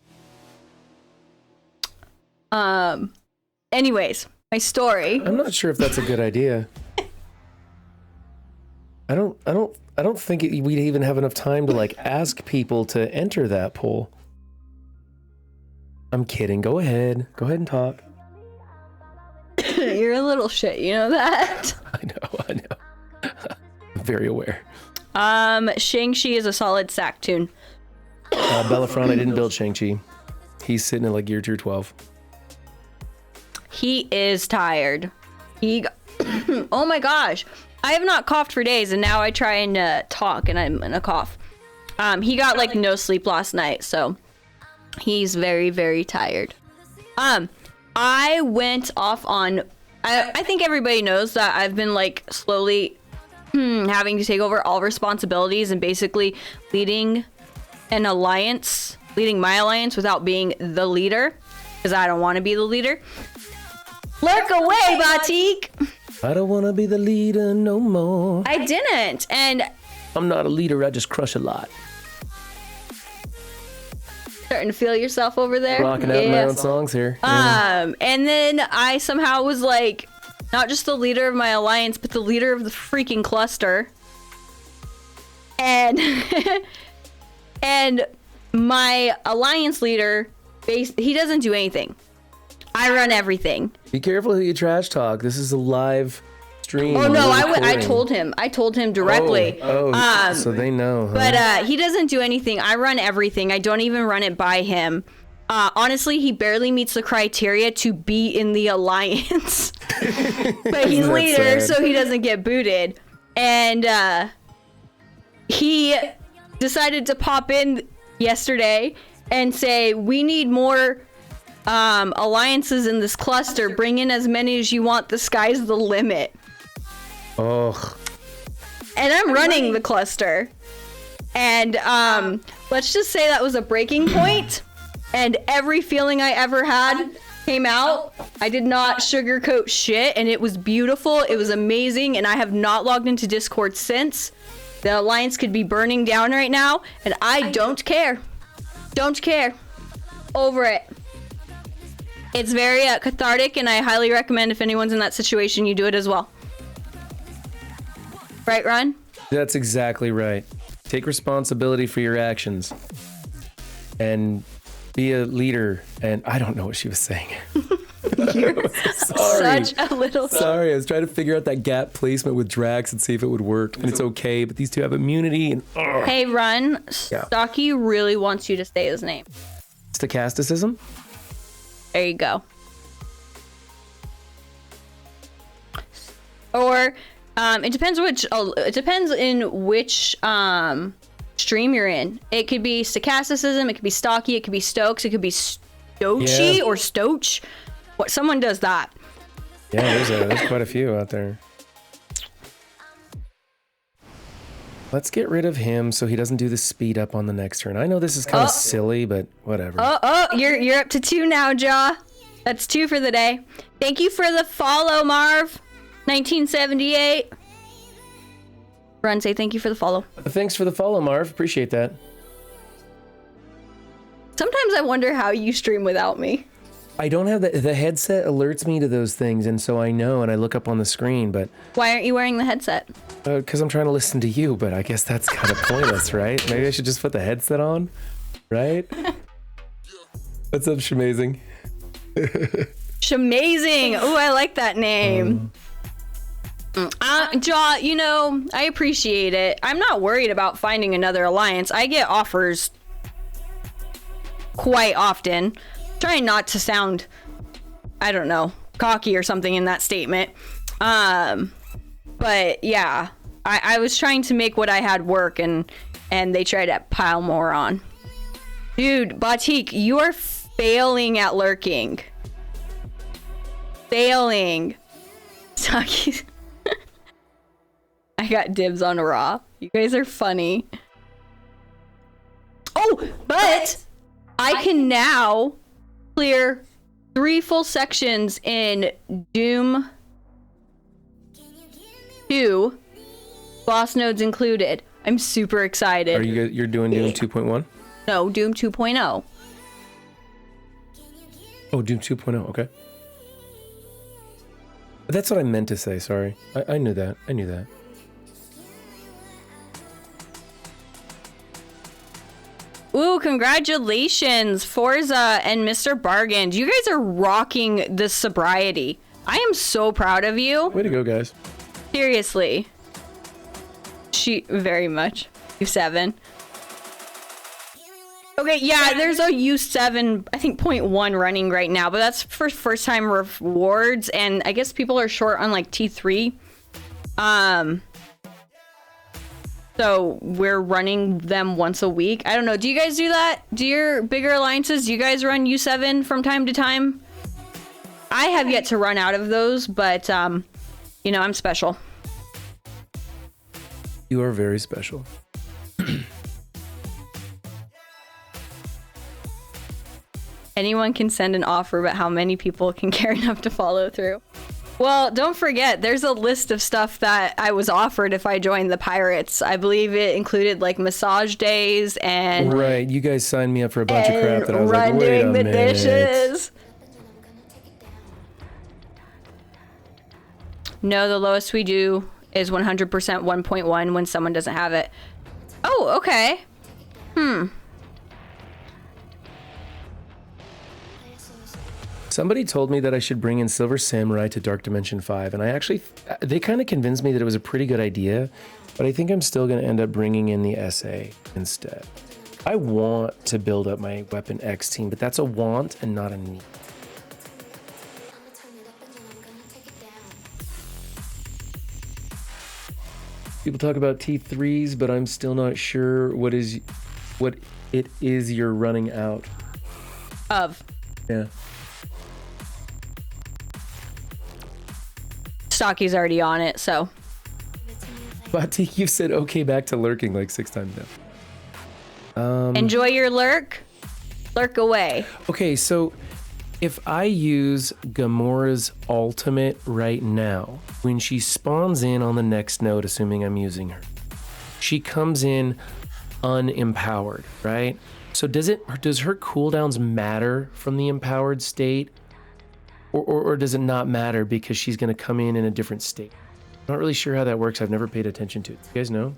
B: Anyways, my story.
A: I'm not sure if that's a good idea. I don't think we'd even have enough time to like ask people to enter that poll. I'm kidding. Go ahead and talk.
B: You're a little shit, you know that?
A: I know. I'm very aware.
B: Shang-Chi is a solid sack tune.
A: Bellafront, I didn't build Shang-Chi. He's sitting at like year 12.
B: He is tired. Oh my gosh. I have not coughed for days and now I try and talk and I'm in a cough. He got like no sleep last night, so he's very, very tired. I went off on, I think everybody knows that I've been like slowly having to take over all responsibilities and basically leading my alliance without being the leader, because I don't want to be the leader. Lurk away, Batik.
A: I don't want to be the leader no more.
B: I didn't, and
A: I'm not a leader. I just crush a lot.
B: starting to feel yourself over there.
A: Rocking out my own songs here. Yeah.
B: And then I somehow was like, not just the leader of my alliance, but the leader of the freaking cluster. And and my alliance leader, he doesn't do anything. I run everything.
A: Be careful who you trash talk. This is a live stream.
B: Oh no, I told him. I told him directly.
A: So they know. Huh?
B: But he doesn't do anything. I run everything. I don't even run it by him. Honestly, he barely meets the criteria to be in the alliance. But he's leader, so he doesn't get booted. And he decided to pop in yesterday and say, we need more alliances in this cluster. Bring in as many as you want. The sky's the limit.
A: Oh.
B: And I'm running the cluster. And let's just say that was a breaking point. And every feeling I ever had came out. I did not sugarcoat shit, and it was beautiful. It was amazing, and I have not logged into Discord since. The alliance could be burning down right now, and I don't care. Don't care. Over it. It's very cathartic, and I highly recommend if anyone's in that situation, you do it as well. Right, Ron?
A: That's exactly right. Take responsibility for your actions. And be a leader. And I don't know what she was saying.
B: You're such a little...
A: Sorry, I was trying to figure out that gap placement with Drax and see if it would work. And it's okay, but these two have immunity. And
B: Hey, Ron. Stocky really wants you to say his name.
A: Stochasticism?
B: There you go. Or it depends in which stream you're in. It could be stochasticism, it could be stocky, it could be stokes, it could be stoachy or stoach. What someone does that.
A: Yeah, there's quite a few out there. Let's get rid of him so he doesn't do the speed up on the next turn. I know this is kind of silly, but whatever.
B: You're up to 2 now, Jaw. That's 2 for the day. Thank you for the follow, Marv. 1978. Run, say thank you for the follow.
A: Thanks for the follow, Marv. Appreciate that.
B: Sometimes I wonder how you stream without me.
A: I don't have the headset alerts me to those things, and so I know, and I look up on the screen, but...
B: Why aren't you wearing the headset?
A: Because I'm trying to listen to you, but I guess that's kind of pointless, right? Maybe I should just put the headset on, right? What's up, Shamazing?
B: Shamazing! Oh, I like that name. Jaw, you know, I appreciate it. I'm not worried about finding another alliance. I get offers quite often. Trying not to sound, I don't know, cocky or something in that statement. But yeah, I was trying to make what I had work, and they tried to pile more on. Dude, Batik, you are failing at lurking. Failing. Saki. I got dibs on Raw. You guys are funny. Oh, but I can now clear 3 full sections in Doom 2, boss nodes included. I'm super excited.
A: You're doing Doom 2.1?
B: No, Doom 2.0.
A: Oh, Doom 2.0, okay. That's what I meant to say, sorry. I knew that. I knew that.
B: Ooh, congratulations, Forza and Mr. Bargain. You guys are rocking this sobriety. I am so proud of you.
A: Way to go, guys.
B: Seriously. Very much. U7. Okay, yeah, there's a U7, I think, 0.1 running right now, but that's for first time rewards, and I guess people are short on, like, T3. So we're running them once a week. I don't know. Do you guys do that? Do your bigger alliances, do you guys run U7 from time to time? I have yet to run out of those, but, you know, I'm special.
A: You are very special.
B: Anyone can send an offer, but how many people can care enough to follow through? Well, don't forget, there's a list of stuff that I was offered if I joined the Pirates. I believe it included like massage days and
A: Right, you guys signed me up for a bunch of crap that I was like,
B: run
A: wait a
B: doing the
A: minute.
B: dishes. No, the lowest we do is 100% 1.1 when someone doesn't have it. Oh, okay.
A: Somebody told me that I should bring in Silver Samurai to Dark Dimension 5, and I actually, they kind of convinced me that it was a pretty good idea, but I think I'm still going to end up bringing in the SA instead. I want to build up my Weapon X team, but that's a want and not a need. People talk about T3s, but I'm still not sure what it is you're running out
B: Of.
A: Yeah.
B: Stocky's already on it, so.
A: Batik, you've said okay back to lurking like 6 times now.
B: Enjoy your lurk. Lurk away.
A: Okay, so if I use Gamora's ultimate right now, when she spawns in on the next node, assuming I'm using her, she comes in unempowered, right? So does her cooldowns matter from the empowered state? Or does it not matter because she's going to come in a different state? I'm not really sure how that works. I've never paid attention to it. You guys know?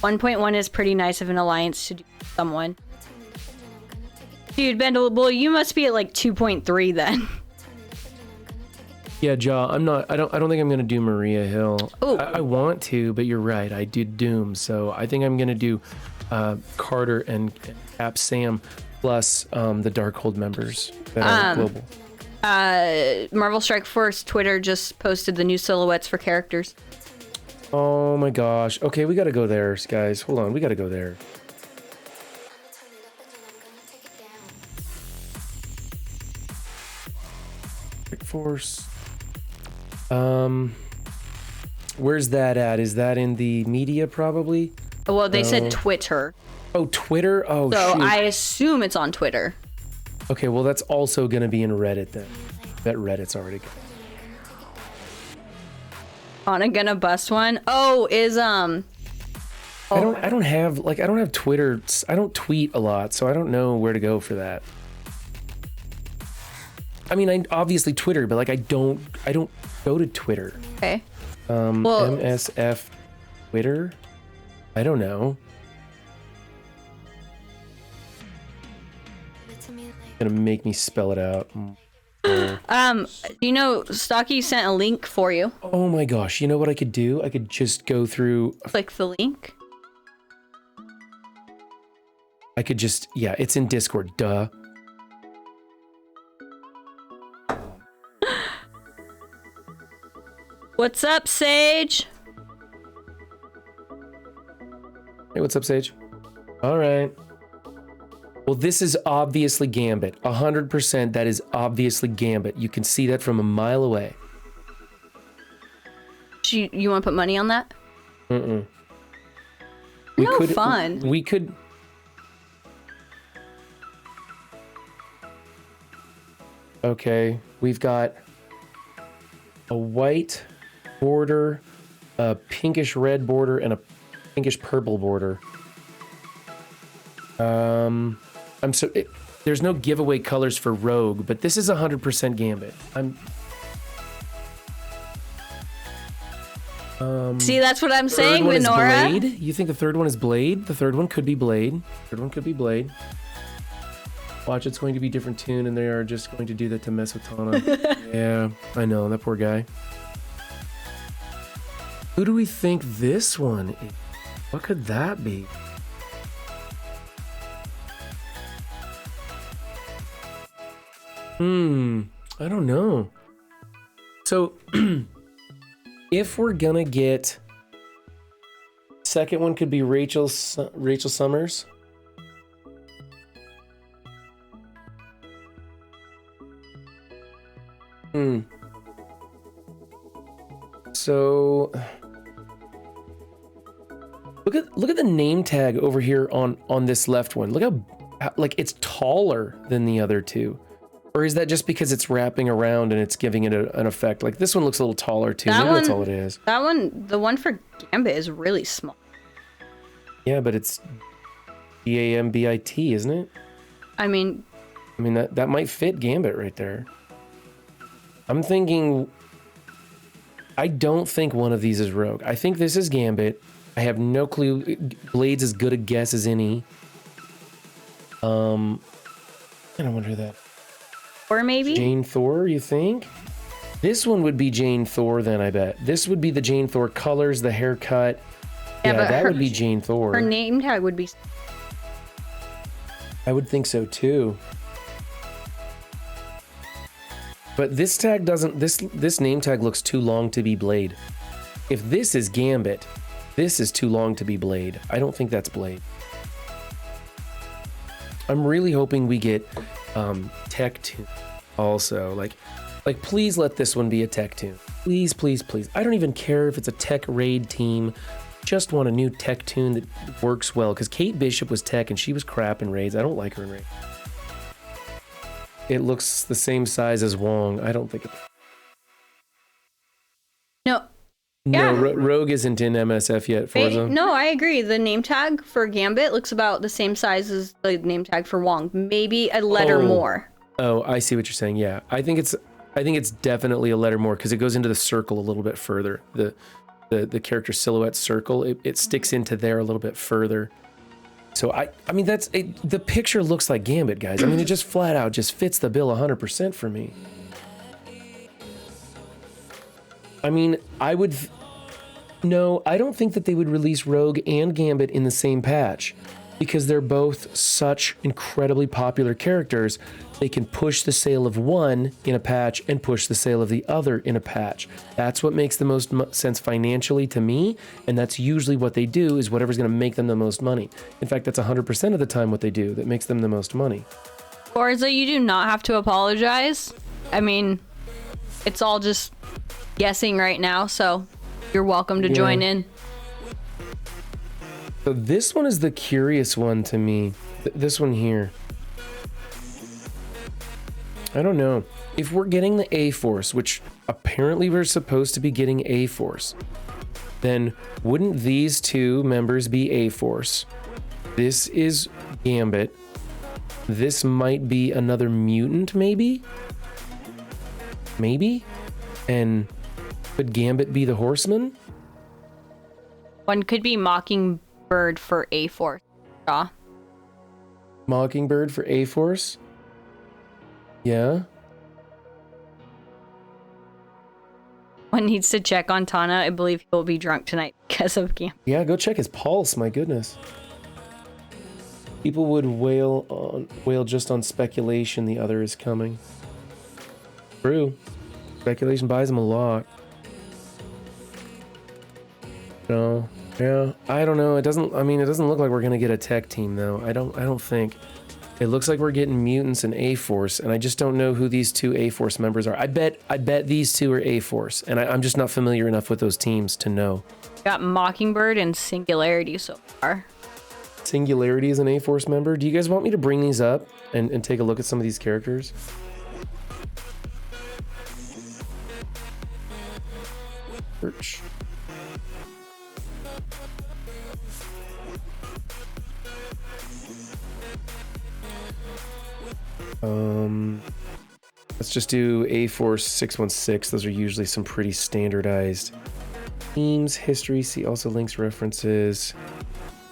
B: .1 is pretty nice of an alliance to do with someone. Dude, Bendable, you must be at like 2.3 then.
A: Yeah, Jaw, I don't think I'm gonna do Maria Hill.
B: Ooh.
A: I want to, but you're right. I did Doom, so I think I'm gonna do Carter and Cap Sam plus the Darkhold members that are global.
B: Marvel Strike Force Twitter just posted the new silhouettes for characters.
A: Oh my gosh. Okay, we gotta go there, guys. Hold on, we gotta go there. Strike Force. Where's that at? Is that in the media probably?
B: Well, they said Twitter.
A: Oh, Twitter? Oh,
B: So
A: shoot.
B: I assume it's on Twitter.
A: Okay, well, that's also going to be in Reddit then. Bet Reddit's already gone.
B: Anna gonna bust one. Oh, is
A: I don't have Twitter. I don't tweet a lot, so I don't know where to go for that. I mean, I obviously Twitter, but like I don't go to Twitter.
B: okay.
A: Well, MSF Twitter? I don't know. Gonna make me spell it out.
B: You know, Stocky sent a link for you.
A: Oh my gosh, you know what I could do? I could just go through.
B: Click the link.
A: I could just, yeah, it's in Discord, duh.
B: What's up, Sage?
A: Hey, what's up, Sage? All right. Well, this is obviously Gambit. 100% that is obviously Gambit. You can see that from a mile away.
B: You want to put money on that?
A: Mm-mm.
B: Fun.
A: We could... Okay, we've got a white border, a pinkish red border, and a pinkish purple border. There's no giveaway colors for Rogue, but this is 100% Gambit.
B: See, that's what I'm saying,
A: Third one is
B: Minora.
A: Blade? You think the third one is Blade? The third one could be Blade. Third one could be Blade. Watch, it's going to be a different tune, and they are just going to do that to mess with Tana. Yeah, I know, that poor guy. Who do we think this one is? What could that be? I don't know. So, if we're gonna get... Second one could be Rachel Summers. So... Look at the name tag over here on this left one. Look how like it's taller than the other two. Or is that just because it's wrapping around and it's giving it an effect? Like this one looks a little taller too. Maybe that's all it is.
B: That one, the one for Gambit is really small.
A: Yeah, but it's Gambit, isn't it?
B: I mean
A: that might fit Gambit right there. I'm thinking, I don't think one of these is Rogue. I think this is Gambit. I have no clue. Blade's as good a guess as any. I don't wonder that.
B: Or maybe
A: Jane Thor, you think? This one would be Jane Thor then, I bet. This would be the Jane Thor colors, the haircut. Yeah, that would be Jane Thor.
B: Her name tag would be...
A: I would think so too. But this tag doesn't, this name tag looks too long to be Blade. If this is Gambit, this is too long to be Blade. I don't think that's Blade. I'm really hoping we get tech tune also. Like please let this one be a tech tune. Please, please, please. I don't even care if it's a tech raid team. Just want a new tech tune that works well. Because Kate Bishop was tech and she was crap in raids. I don't like her in raids. It looks the same size as Wong. I don't think it...
B: No.
A: No,
B: Yeah.
A: Rogue isn't in MSF yet, Forza.
B: No, I agree. The name tag for Gambit looks about the same size as the name tag for Wong. Maybe a letter more.
A: Oh, I see what you're saying. Yeah, I think it's definitely a letter more because it goes into the circle a little bit further. The character silhouette circle, it sticks into there a little bit further. So I mean the picture looks like Gambit, guys. I mean it just flat out just fits the bill 100% for me. I mean, no, I don't think that they would release Rogue and Gambit in the same patch because they're both such incredibly popular characters. They can push the sale of one in a patch and push the sale of the other in a patch. That's what makes the most sense financially to me, and that's usually what they do is whatever's going to make them the most money. In fact, that's 100% of the time what they do that makes them the most money.
B: Forza, you do not have to apologize. I mean, it's all just guessing right now, so you're welcome to join in.
A: So this one is the curious one to me. This one here. I don't know. If we're getting the A-Force, which apparently we're supposed to be getting A-Force, then wouldn't these two members be A-Force? This is Gambit. This might be another mutant, maybe? Maybe? And could Gambit be the Horseman?
B: One could be Mockingbird for A-Force. Yeah.
A: Mockingbird for A-Force? Yeah.
B: One needs to check on Tana. I believe he'll be drunk tonight because of Gambit.
A: Yeah, go check his pulse, my goodness. People would wail just on speculation the other is coming. True. Speculation buys him a lot. No. Yeah, I don't know. It doesn't look like we're gonna get a tech team though. I don't think. It looks like we're getting mutants and A-Force, and I just don't know who these two A-Force members are. I bet these two are A-Force, and I'm just not familiar enough with those teams to know.
B: Got Mockingbird and Singularity so far.
A: Singularity is an A-Force member. Do you guys want me to bring these up and take a look at some of these characters? Search. Let's just do A-Force 616. Those are usually some pretty standardized teams. History, see also links, references.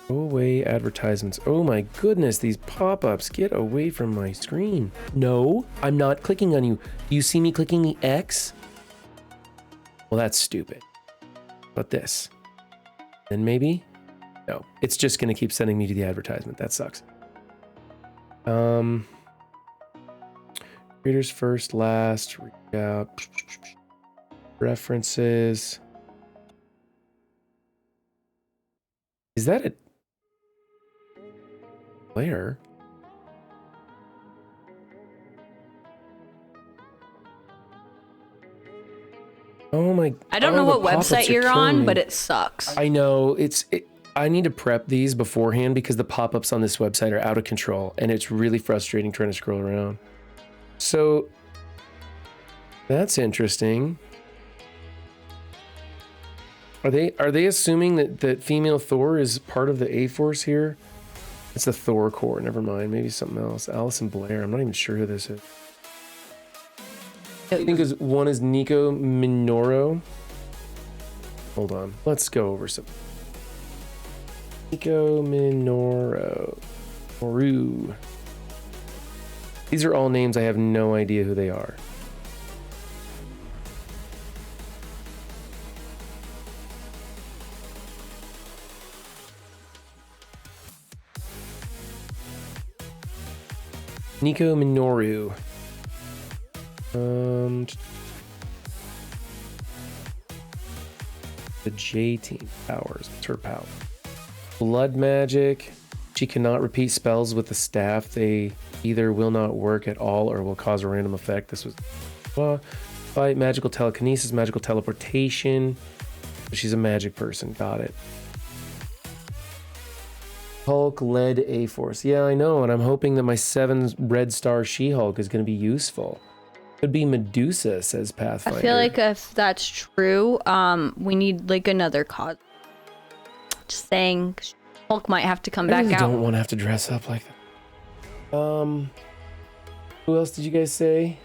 A: Go away, advertisements. Oh my goodness, these pop-ups. Get away from my screen. No, I'm not clicking on you. Do you see me clicking the X? Well, that's stupid. But this. Then maybe? No, it's just gonna keep sending me to the advertisement. That sucks. Readers first, last, read out, references. Is that a player? Oh my!
B: I don't know what website you're on, but it sucks.
A: I know I need to prep these beforehand because the pop-ups on this website are out of control and it's really frustrating trying to scroll around. So that's interesting. Are they assuming that female Thor is part of the A-Force here? It's the Thor Corps, never mind. Maybe something else. Allison Blair, I'm not even sure who this is. I think one is Nico Minoru. Hold on, let's go over some. Nico Minoru. These are all names I have no idea who they are. Nico Minoru. The J team powers. What's her power? Blood magic. She cannot repeat spells with the staff. They either will not work at all or will cause a random effect. This was fight, magical telekinesis, magical teleportation. She's a magic person. Got it. Hulk led A-Force. Yeah, I know, and I'm hoping that my 7 red star She-Hulk is going to be useful. Could be Medusa, says Pathfinder.
B: I feel like if that's true, we need like another cause. Just saying, Hulk might have to come back out.
A: I don't want to have to dress up like that. Who else did you guys say?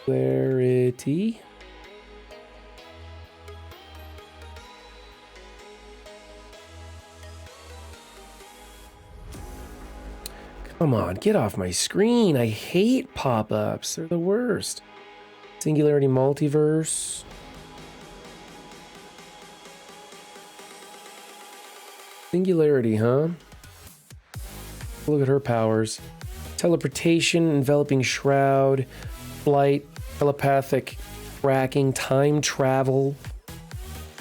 A: Clarity. Come on, get off my screen. I hate pop-ups. They're the worst. Singularity Multiverse. Singularity, huh? Look at her powers. Teleportation, enveloping shroud, flight, telepathic tracking, time travel.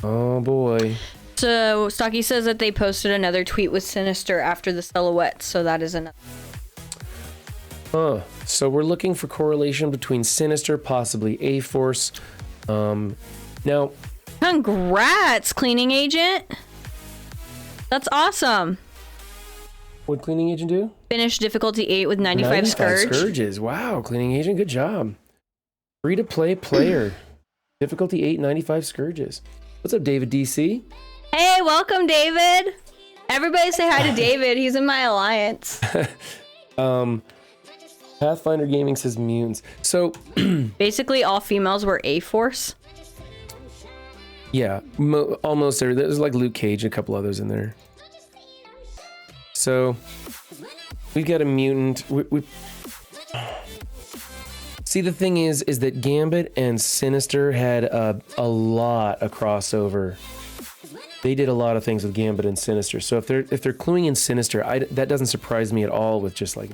A: Oh boy.
B: So Stocky says that they posted another tweet with Sinister after the silhouette, so that is another.
A: Huh. So we're looking for correlation between Sinister, possibly A-Force. Now.
B: Congrats, cleaning agent. That's awesome.
A: What'd cleaning agent do?
B: Finished difficulty 8 with 95 Scourge.
A: Scourges. Wow, cleaning agent, good job. Free to play player. Difficulty 8, 95 Scourges. What's up, David DC?
B: Hey, welcome, David. Everybody say hi to David. He's in my alliance.
A: Pathfinder Gaming says mutants. So
B: basically all females were A-Force.
A: Yeah, almost there. There's like Luke Cage, a couple others in there. So we've got a mutant. See, the thing is that Gambit and Sinister had a lot of crossover. They did a lot of things with Gambit and Sinister. So if they're cluing in Sinister, that doesn't surprise me at all. With just like.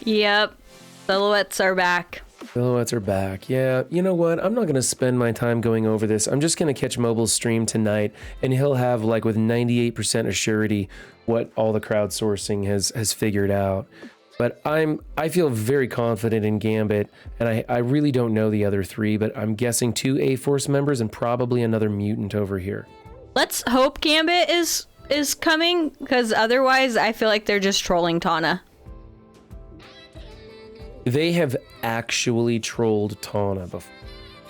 B: Yep. Silhouettes are back.
A: Silhouettes are back. Yeah, you know what? I'm not going to spend my time going over this. I'm just going to catch Mobile's stream tonight, and he'll have, like, with 98% assurity what all the crowdsourcing has figured out. But I feel very confident in Gambit, and I really don't know the other 3, but I'm guessing 2 A-Force members and probably another mutant over here.
B: Let's hope Gambit is coming, because otherwise I feel like they're just trolling Tana.
A: They have actually trolled Tana before.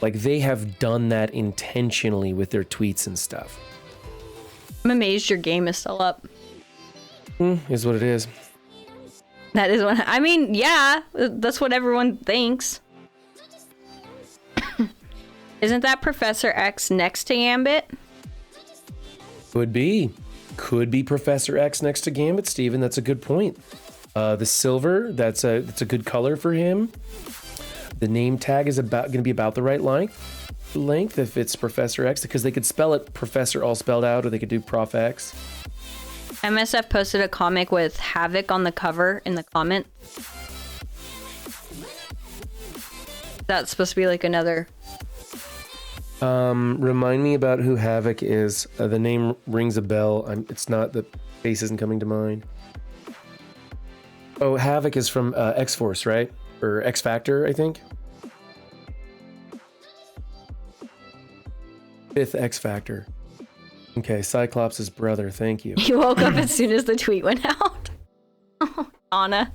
A: Like, they have done that intentionally with their tweets and stuff.
B: I'm amazed your game is still up.
A: Is what it is.
B: That is what I mean. Yeah, that's what everyone thinks. Isn't that Professor X next to Gambit?
A: Could be Professor X next to Gambit, Steven. That's a good point. The silver, that's a good color for him. The name tag is going to be about the right length if it's Professor X, because they could spell it Professor all spelled out, or they could do Prof X.
B: MSF posted a comic with Havoc on the cover in the comment. That's supposed to be like another.
A: Remind me about who Havoc is. The name rings a bell. It's not, the face isn't coming to mind. Oh, Havoc is from X-Force, right? Or X-Factor, I think. Fifth X Factor. Okay, Cyclops' brother. Thank you.
B: You woke up as soon as the tweet went out. Anna.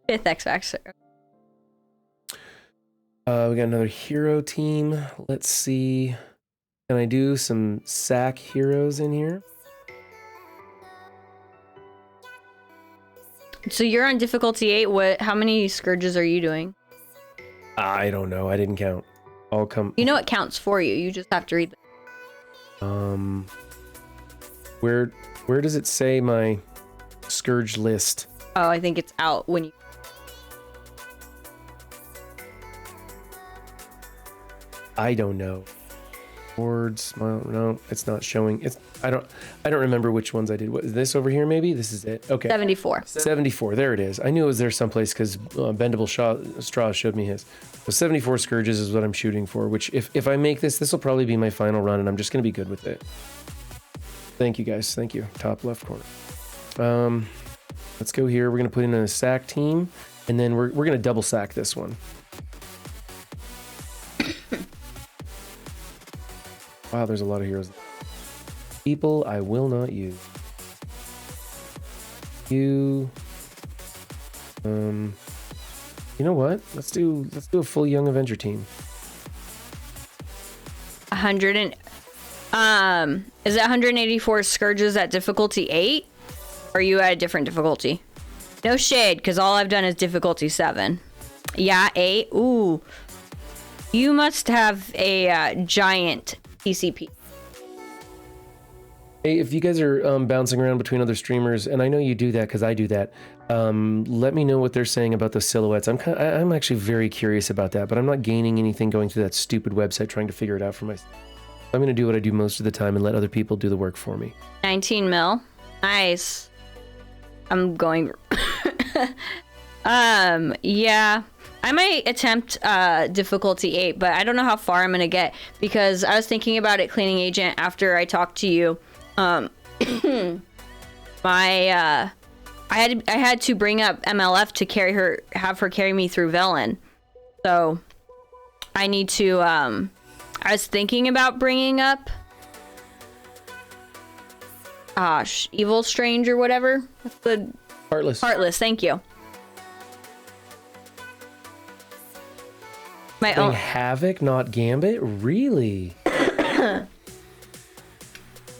B: Fifth X Factor.
A: We got another hero team. Let's see. Can I do some sack heroes in here?
B: So you're on difficulty 8. How many scourges are you doing?
A: I don't know. I didn't count. I'll come.
B: You know it counts for you. You just have to read them.
A: Where does it say my scourge list?
B: Oh, I think it's out when you...
A: I don't know. Words. Well, no, it's not showing. I don't remember which ones I did. What is this over here? Maybe this is it. Okay.
B: 74.
A: 74. There it is. I knew it was there someplace because Bendable Straw showed me his. So 74 scourges is what I'm shooting for. Which, if I make this will probably be my final run, and I'm just gonna be good with it. Thank you guys. Thank you. Top left corner. Let's go here. We're gonna put in a sack team, and then we're gonna double sack this one. Wow, there's a lot of heroes. People I will not use. You know what? Let's do a full Young Avenger team.
B: 100 and is it 184 scourges at difficulty 8? Or are you at a different difficulty? No shade, because all I've done is difficulty 7. Yeah, 8. Ooh. You must have a giant TCP.
A: Hey, if you guys are bouncing around between other streamers, and I know you do that because I do that, let me know what they're saying about the silhouettes. I'm actually very curious about that, but I'm not gaining anything going through that stupid website trying to figure it out for myself. I'm going to do what I do most of the time and let other people do the work for me.
B: 19 mil. Nice. I'm going... yeah. I might attempt difficulty 8, but I don't know how far I'm gonna get because I was thinking about it, Cleaning Agent, after I talked to you. I had to bring up MLF to have her carry me through Velen. So I need to I was thinking about bringing up Evil Strange or whatever. What's the
A: Heartless.
B: Heartless, thank you. My
A: Saying
B: own
A: Havoc, not Gambit? Really?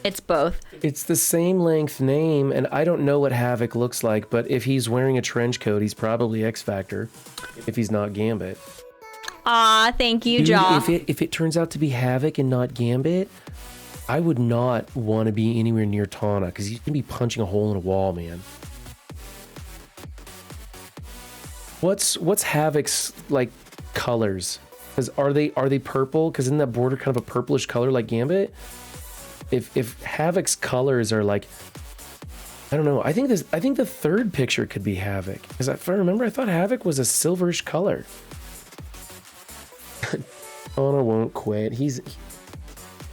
B: It's both.
A: It's the same length name, and I don't know what Havoc looks like, but if he's wearing a trench coat, he's probably X Factor, if he's not Gambit.
B: Ah, thank you,
A: Dude,
B: Jaw.
A: if it turns out to be Havoc and not Gambit, I would not want to be anywhere near Tana, because he's going to be punching a hole in a wall, man. What's Havoc's, like, colors? Because are they purple? Because isn't that border kind of a purplish color like Gambit? If Havoc's colors are like, I don't know. I think the third picture could be Havoc. Because if I remember, I thought Havoc was a silverish color. Tana won't quit. He's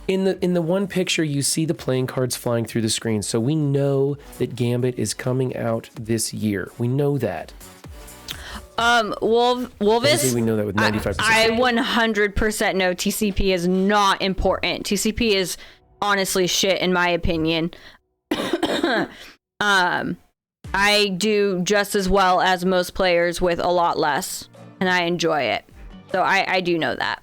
A: in the one picture you see the playing cards flying through the screen, so we know that Gambit is coming out this year. We know that.
B: Wolvis,
A: we know that with 95%.
B: I 100% know TCP is not important. TCP is honestly shit in my opinion. I do just as well as most players with a lot less, and I enjoy it. So I do know that.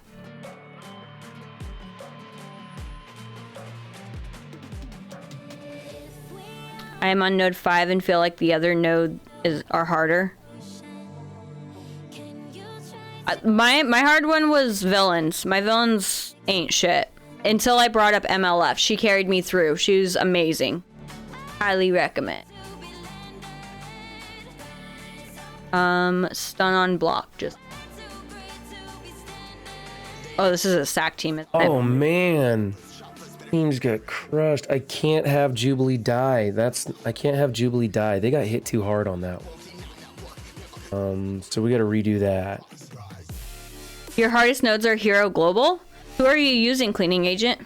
B: I am on node 5 and feel like the other node are harder. My hard one was villains. My villains ain't shit. Until I brought up MLF. She carried me through. She was amazing. Highly recommend. Stun on block. Just. Oh, this is a sack team.
A: Oh man. Teams got crushed. I can't have Jubilee die. I can't have Jubilee die. They got hit too hard on that one. So we gotta redo that.
B: Your hardest nodes are Hero Global? Who are you using, Cleaning Agent?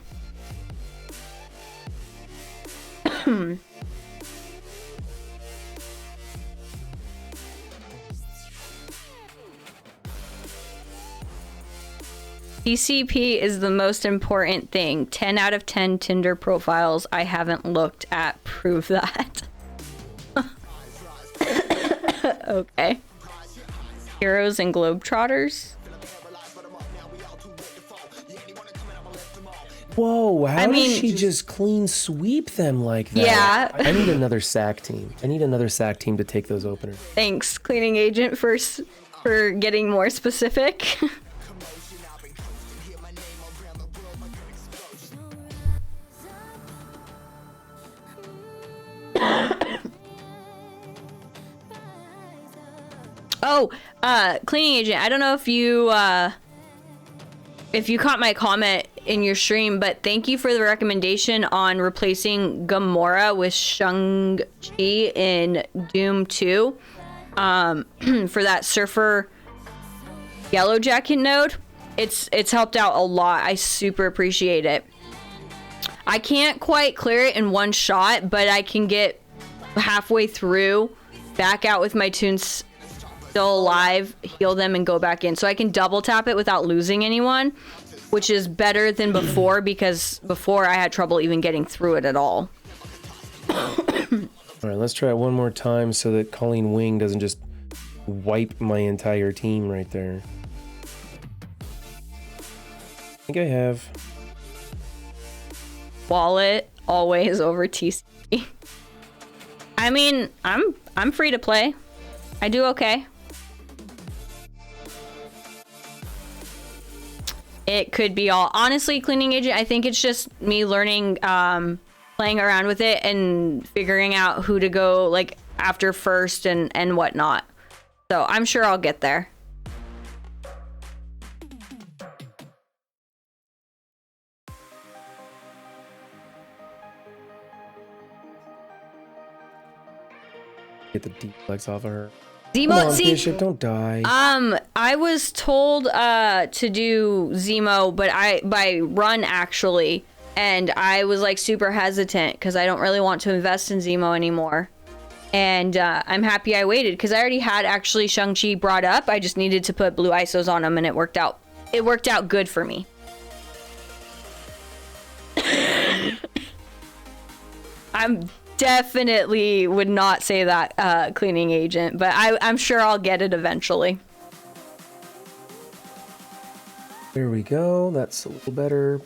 B: TCP is the most important thing. 10 out of 10 Tinder profiles I haven't looked at prove that. Okay. Heroes and Globetrotters.
A: Whoa, how does she just clean sweep them like that?
B: Yeah.
A: I need another SAC team. I need another SAC team to take those openers.
B: Thanks, cleaning agent, for getting more specific. Oh, cleaning agent, I don't know if you caught my comment in your stream, but thank you for the recommendation on replacing Gamora with Shang-Chi in Doom 2 for that Surfer Yellow Jacket node. It's helped out a lot. I super appreciate it. I can't quite clear it in one shot, but I can get halfway through, back out with my tunes still alive, heal them, and go back in. So I can double tap it without losing anyone, which is better than before, because before I had trouble even getting through it at all.
A: All right, let's try it one more time so that Colleen Wing doesn't just wipe my entire team right there. I think I have.
B: Wallet always over TCP. I mean, I'm free to play. I do okay. It could be all. Honestly, cleaning agent, I think it's just me learning, playing around with it and figuring out who to go like after first and whatnot. So I'm sure I'll get there.
A: Get the deep flex off of her.
B: Zemo,
A: Come on,
B: see,
A: Bishop, don't die.
B: I was told to do Zemo, but by run actually, and I was like super hesitant because I don't really want to invest in Zemo anymore. And I'm happy I waited because I already had actually Shang-Chi brought up. I just needed to put blue ISOs on him, and it worked out. It worked out good for me. I'm definitely would not say that cleaning agent, but I'm sure I'll get it eventually.
A: There we go. That's a little better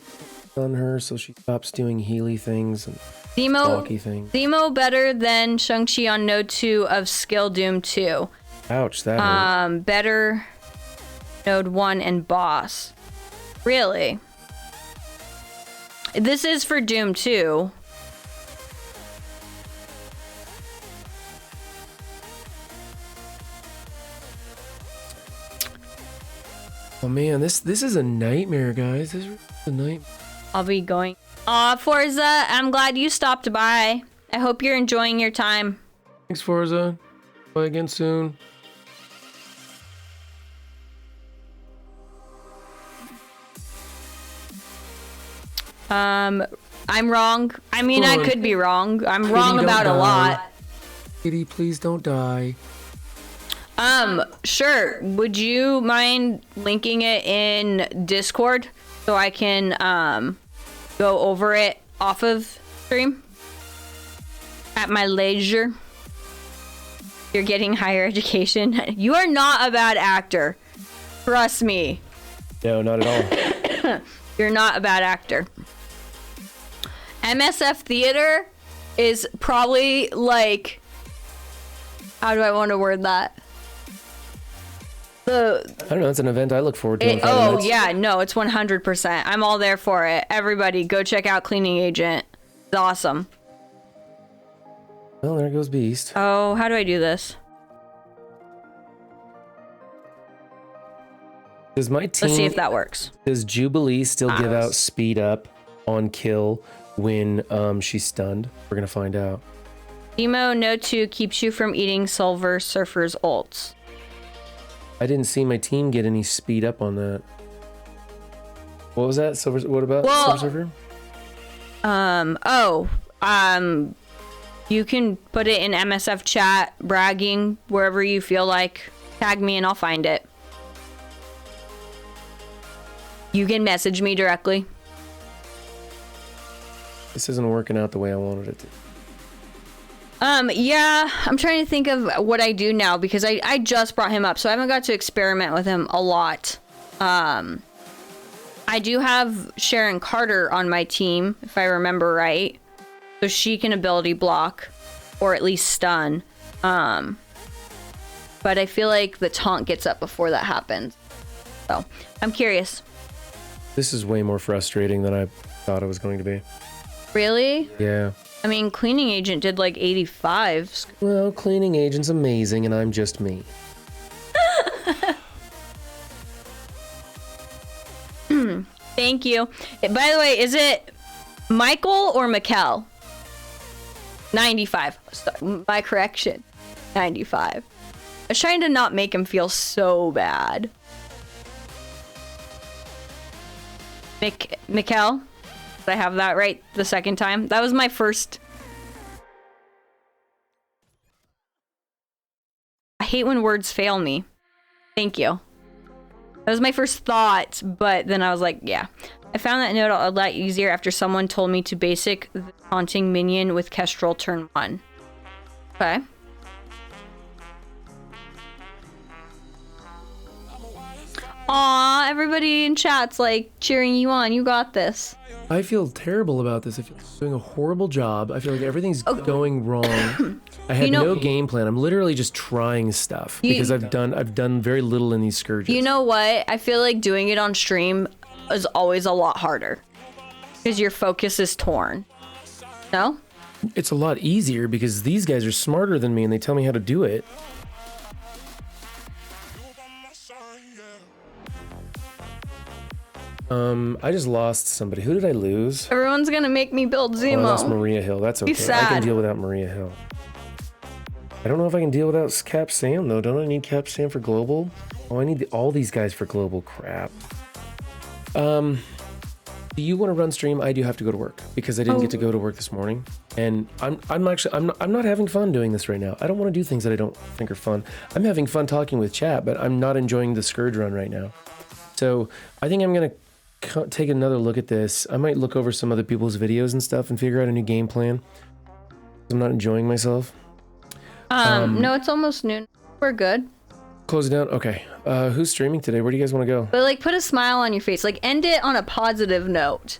A: on her, so she stops doing Healy things and blocky things.
B: Zemo better than Shang-Chi on Node 2 of Skill Doom 2.
A: Ouch, that hurt.
B: Better Node 1 and Boss. Really? This is for Doom 2.
A: Oh man, this is a nightmare, guys. This is a nightmare.
B: I'll be going. Aw, Forza, I'm glad you stopped by. I hope you're enjoying your time.
A: Thanks, Forza. Bye again soon.
B: I'm wrong. I mean, I could be wrong. I'm wrong about a lot.
A: Kitty, please don't die.
B: Sure. Would you mind linking it in Discord so I can, go over it off of stream? At my leisure. You're getting higher education. You are not a bad actor. Trust me.
A: No, not at all.
B: You're not a bad actor. MSF Theater is probably like... How do I want to word that?
A: I don't know, it's an event I look forward to.
B: Yeah, no, it's 100%. I'm all there for it. Everybody, go check out Cleaning Agent. It's awesome.
A: Well, there goes Beast.
B: Oh, how do I do this?
A: Does my team...
B: Let's see if that works.
A: Does Jubilee still give out speed up on kill when she's stunned? We're gonna find out.
B: Emo No 2 keeps you from eating Silver Surfer's ults.
A: I didn't see my team get any speed up on that. What was that? What about Silver Surfer?
B: You can put it in MSF chat, bragging, wherever you feel like. Tag me and I'll find it. You can message me directly.
A: This isn't working out the way I wanted it to.
B: Yeah, I'm trying to think of what I do now because I just brought him up, so I haven't got to experiment with him a lot. I do have Sharon Carter on my team, if I remember right. So she can ability block, or at least stun. But I feel like the taunt gets up before that happens. So, I'm curious.
A: This is way more frustrating than I thought it was going to be.
B: Really?
A: Yeah.
B: I mean, Cleaning Agent did like 85.
A: Well, Cleaning Agent's amazing, and I'm just me.
B: Thank you. By the way, is it Michael or Mikkel? 95. My correction. 95. I was trying to not make him feel so bad. Mikkel? Did I have that right the second time? That was my first. I hate when words fail me. Thank you. That was my first thought, but then I was like, yeah. I found that note a lot easier after someone told me to basic the taunting minion with Kestrel turn 1. Okay. Aw, everybody in chat's like cheering you on. You got this.
A: I feel terrible about this. I feel like I'm doing a horrible job. I feel like everything's going wrong. I had no game plan. I'm literally just trying stuff because I've done very little in these scourges.
B: You know what? I feel like doing it on stream is always a lot harder because your focus is torn. No?
A: It's a lot easier because these guys are smarter than me and they tell me how to do it. I just lost somebody. Who did I lose?
B: Everyone's gonna make me build Zemo.
A: Oh, that's Maria Hill. That's okay. I can deal without Maria Hill. I don't know if I can deal without Cap Sam, though. Don't I need Cap Sam for global? Oh, I need all these guys for global. Crap. Do you want to run stream? I do have to go to work because I didn't get to go to work this morning, and I'm not having fun doing this right now. I don't want to do things that I don't think are fun. I'm having fun talking with chat, but I'm not enjoying the Scourge run right now. So I think I'm gonna take another look at this. I might look over some other people's videos and stuff and figure out a new game plan. I'm not enjoying myself.
B: No, it's almost noon. We're good.
A: Close it down. Okay. Who's streaming today? Where do you guys want to go?
B: But like, put a smile on your face. Like, end it on a positive note.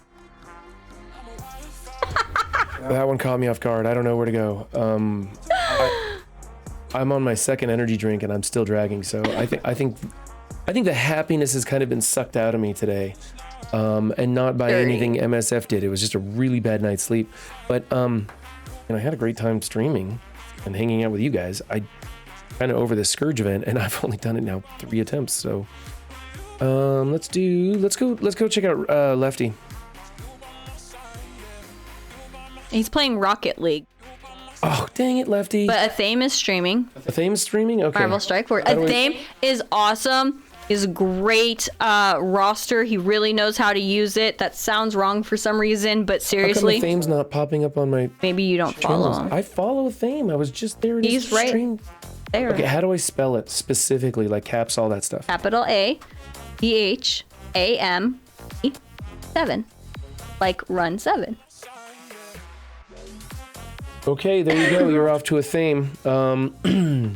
A: That one caught me off guard. I don't know where to go. I'm on my second energy drink and I'm still dragging. So I think the happiness has kind of been sucked out of me today. And not by anything MSF did. It was just a really bad night's sleep. But I had a great time streaming and hanging out with you guys. I kind of over this Scourge event, and I've only done it now 3 attempts. So let's go check out Lefty.
B: He's playing Rocket League.
A: Oh, dang it, Lefty.
B: But Athame is streaming.
A: Athame is streaming? Okay.
B: Marvel Strike Force. Athame is awesome. He's a great roster. He really knows how to use it. That sounds wrong for some reason, but seriously.
A: How come Athame's not popping up on my
B: Maybe you don't follow him.
A: I follow Athame. I was just there.
B: He's right
A: stream.
B: there.
A: Okay, how do I spell it specifically? Like caps, all that stuff.
B: Capital A, PHAME 7. Like run 7.
A: Okay, there you go. You're off to Athame.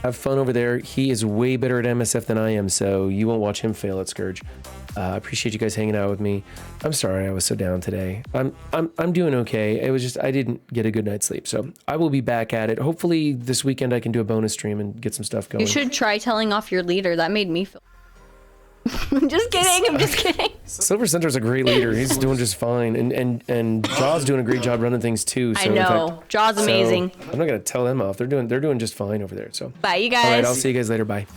A: Have fun over there. He is way better at MSF than I am, so you won't watch him fail at Scourge. I appreciate you guys hanging out with me. I'm sorry I was so down today. I'm doing okay. It was just I didn't get a good night's sleep, so I will be back at it. Hopefully this weekend I can do a bonus stream and get some stuff going.
B: You should try telling off your leader. That made me feel. I'm just kidding.
A: Silver Center's a great leader. He's doing just fine, and Jaw's doing a great job running things too. So
B: I know. Jaw's amazing.
A: I'm not gonna tell them off. They're doing just fine over there. So
B: bye, you guys.
A: All right, I'll see you guys later. Bye.